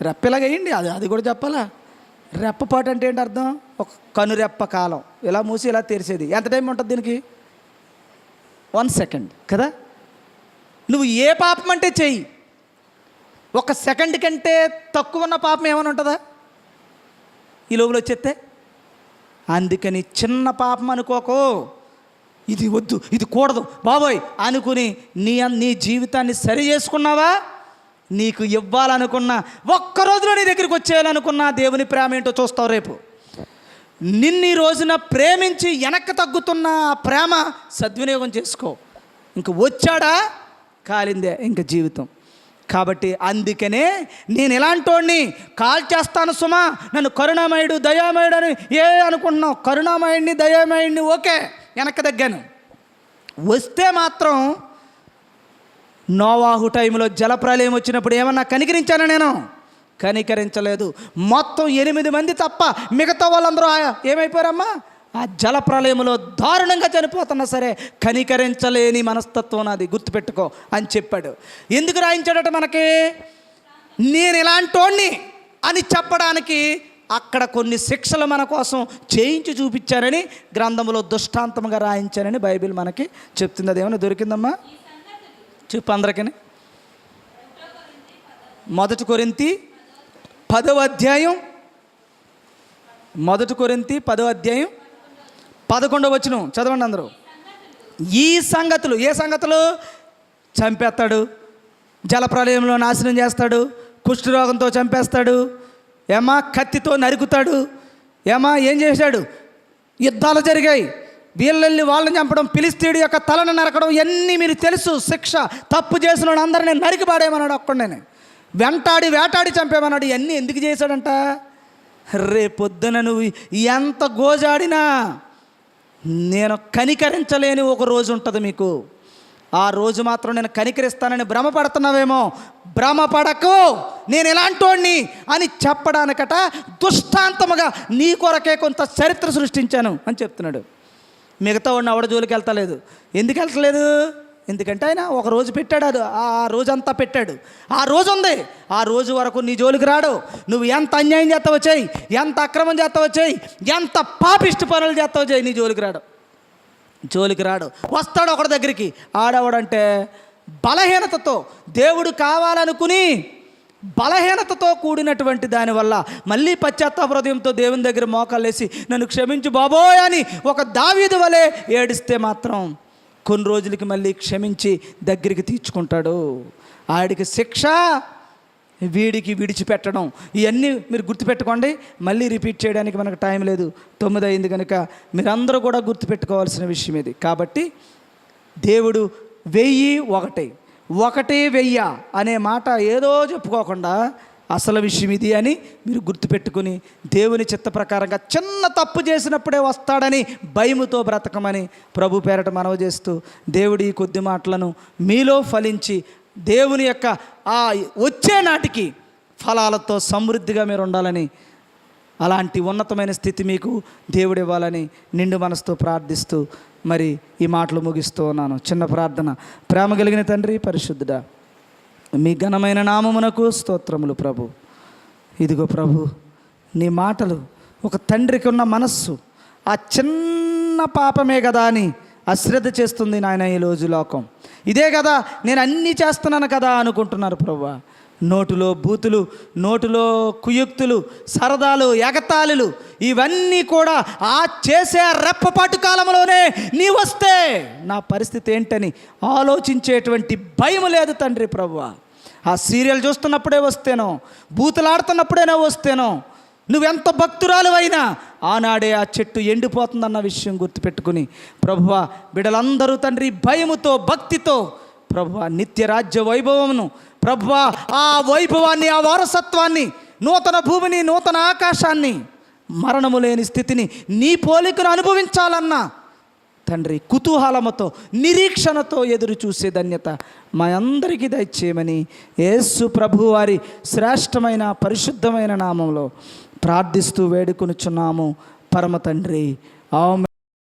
రెప్పలాగా వేయండి, అది కూడా చెప్పాలా? రెప్పపాటు అంటే ఏంటి అర్థం? ఒక కనురెప్ప కాలం ఇలా మూసి ఇలా తెరిచేది. ఎంత టైం ఉంటుంది దీనికి? 1 సెకండ్ కదా. నువ్వు ఏ పాపం అంటే చెయ్యి, 1 సెకండ్ కంటే తక్కువ ఉన్న పాపం ఏమైనా ఉంటుందా ఈ లోపల వచ్చేస్తే? అందుకని చిన్న పాపం అనుకోకో, ఇది వద్దు ఇది కూడదు బాబోయ్ అనుకుని నీ జీవితాన్ని సరి చేసుకున్నావా, నీకు ఇవ్వాలనుకున్నా ఒక్కరోజులో నీ దగ్గరికి వచ్చేయాలనుకున్నా దేవుని ప్రేమ ఏంటో చూస్తావు రేపు. నిన్ని రోజున ప్రేమించి వెనక్కి తగ్గుతున్న ఆ ప్రేమ సద్వినియోగం చేసుకో. ఇంక వచ్చాడా కాలిందే ఇంక జీవితం. కాబట్టి అందుకనే నేను ఇలాంటోడిని కాల్ చేస్తాను సుమా, నన్ను కరుణామయుడు దయామయుడు అని అనుకుంటున్నావు. కరుణామయుడిని దయామయుడిని ఓకే వెనక్కి తగ్గాను. వస్తే మాత్రం నోవాహు టైంలో జలప్రలయం వచ్చినప్పుడు ఏమన్నా కనికరించానా? నేను కనికరించలేదు. మొత్తం 8 మంది తప్ప మిగతా వాళ్ళందరూ ఏమైపోయారమ్మా? ఆ జలప్రలయంలో దారుణంగా చనిపోతున్నా సరే కనికరించలేని మనస్తత్వం నాది, గుర్తుపెట్టుకో అని చెప్పాడు. ఎందుకు రాయించాడట మనకి? నేను ఇలాంటోడిని అని చెప్పడానికి అక్కడ కొన్ని శిక్షలు మన కోసం చేయించి చూపించారని గ్రంథంలో దృష్టాంతంగా రాయించారని బైబిల్ మనకి చెప్తుంది. అదేమైనా దొరికిందమ్మా? చెప్పు అందరికీ. 1 కొరింథీ 10వ అధ్యాయం, 1 కొరింథీ 10వ అధ్యాయం 11వ వచనం చదవండి అందరూ. ఈ సంగతులు, ఏ సంగతులు? చంపేస్తాడు, జలప్రలయంలో నాశనం చేస్తాడు, కుష్ఠరోగంతో చంపేస్తాడు, ఏమా కత్తితో నరుకుతాడు, ఏమా ఏం చేశాడు? యుద్ధాలు జరిగాయి, వీళ్ళని వాళ్ళని చంపడం, ఫిలిష్తీయుడి యొక్క తలను నరకడం, ఇవన్నీ మీరు తెలుసు. శిక్ష తప్పు చేసిన అందరినీ నరికి పాడేయమన్నాడు. ఒక్కడనే వెంటాడి వేటాడి చంపేమన్నాడు. ఇవన్నీ ఎందుకు చేశాడంట? రేపొద్దున నువ్వు ఎంత గోజాడినా నేను కనికరించలేని ఒక రోజు ఉంటుంది మీకు. ఆ రోజు మాత్రం నేను కనికరిస్తానని భ్రమపడుతున్నావేమో, భ్రమపడకు. నేను ఎలాంటోడిని అని చెప్పడానికట దృష్టాంతముగా నీ కొరకే కొంత చరిత్ర సృష్టించాను అని చెప్తున్నాడు. మిగతా వాడిని ఆవిడ జోలికి వెళ్తలేదు. ఎందుకు వెళ్తలేదు? ఎందుకంటే ఆయన ఒక రోజు పెట్టాడు, అది ఆ రోజంతా పెట్టాడు. ఆ రోజు ఉంది, ఆ రోజు వరకు నీ జోలికి రాడు. నువ్వు ఎంత అన్యాయం చేస్తావో చెయ్యి, ఎంత అక్రమం చేస్తావో చెయ్యి, ఎంత పాపిష్టి పనులు చేస్తావో చెయ్యి, నీ జోలికి రాడు. వస్తాడు ఒకటి దగ్గరికి. ఆడవాడంటే బలహీనతతో, దేవుడు కావాలనుకుని బలహీనతతో కూడినటువంటి దానివల్ల మళ్ళీ పశ్చాత్తాప హృదయంతో దేవుని దగ్గర మోకాళ్ళేసి నన్ను క్షమించు బాబోయ్ అని ఒక దావీదు వలె ఏడిస్తే మాత్రం కొన్ని రోజులకి మళ్ళీ క్షమించి దగ్గరికి తీర్చుకుంటాడు. ఆడికి శిక్ష, వీడికి విడిచిపెట్టడం. ఇవన్నీ మీరు గుర్తుపెట్టుకోండి. మళ్ళీ రిపీట్ చేయడానికి మనకు టైం లేదు, 9 అయింది కనుక మీరందరూ కూడా గుర్తుపెట్టుకోవాల్సిన విషయం ఇది. కాబట్టి దేవుడు 1000 1000 అనే మాట ఏదో చెప్పుకోకుండా అసలు విషయం ఇది అని మీరు గుర్తుపెట్టుకుని దేవుని చిత్త ప్రకారంగా చిన్న తప్పు చేసినప్పుడే వస్తాడని భయముతో బ్రతకమని ప్రభు పేరట మనవి చేస్తూ, దేవుడి ఈ కొద్ది మాటలను మీలో ఫలించి దేవుని యొక్క ఆ వచ్చే నాటికి ఫలాలతో సమృద్ధిగా మీరు ఉండాలని, అలాంటి ఉన్నతమైన స్థితి మీకు దేవుడు ఇవ్వాలని నిండు మనసుతో ప్రార్థిస్తూ మరి ఈ మాటలు ముగిస్తూ ఉన్నాను. చిన్న ప్రార్థన. ప్రేమ కలిగిన తండ్రి పరిశుద్ధుడా, మీ ఘనమైన నామమునకు స్తోత్రములు ప్రభు. ఇదిగో ప్రభు, నీ మాటలు ఒక తండ్రికి ఉన్న మనస్సు, ఆ చిన్న పాపమే కదా అని అశ్రద్ధ చేస్తుంది నాయన ఈ రోజు లోకం. ఇదే కదా నేను అన్నీ చేస్తున్నాను కదా అనుకుంటున్నారు ప్రభువా. నోటులో బూతులు, నోటులో కుయుక్తులు, సరదాలు, ఎగతాళులు ఇవన్నీ కూడా ఆ చేసే రెప్పపాటు కాలంలోనే నీ వస్తే నా పరిస్థితి ఏంటని ఆలోచించేటువంటి భయం లేదు తండ్రి ప్రభువా. ఆ సీరియల్ చూస్తున్నప్పుడే వస్తేనో, బూతులాడుతున్నప్పుడేనో వస్తేనో, నువ్వెంత భక్తురాలు అయినా ఆనాడే ఆ చెట్టు ఎండిపోతుందన్న విషయం గుర్తుపెట్టుకుని ప్రభువా బిడ్డలందరూ తండ్రి భయముతో, భక్తితో ప్రభువా నిత్య రాజ్య వైభవమును ప్రభువా ఆ వైభవాన్ని, ఆ వారసత్వాన్ని, నూతన భూమిని, నూతన ఆకాశాన్ని, మరణము లేని స్థితిని నీ పోలికను అనుభవించాలన్నా తండ్రి కుతూహలముతో, నిరీక్షణతో ఎదురు చూసే ధన్యత మా అందరికీ దయచేయమని యేసు ప్రభు వారి శ్రేష్టమైన పరిశుద్ధమైన నామంలో ప్రార్థిస్తూ వేడుకొనుచున్నాము పరమ తండ్రి. ఆమేన్.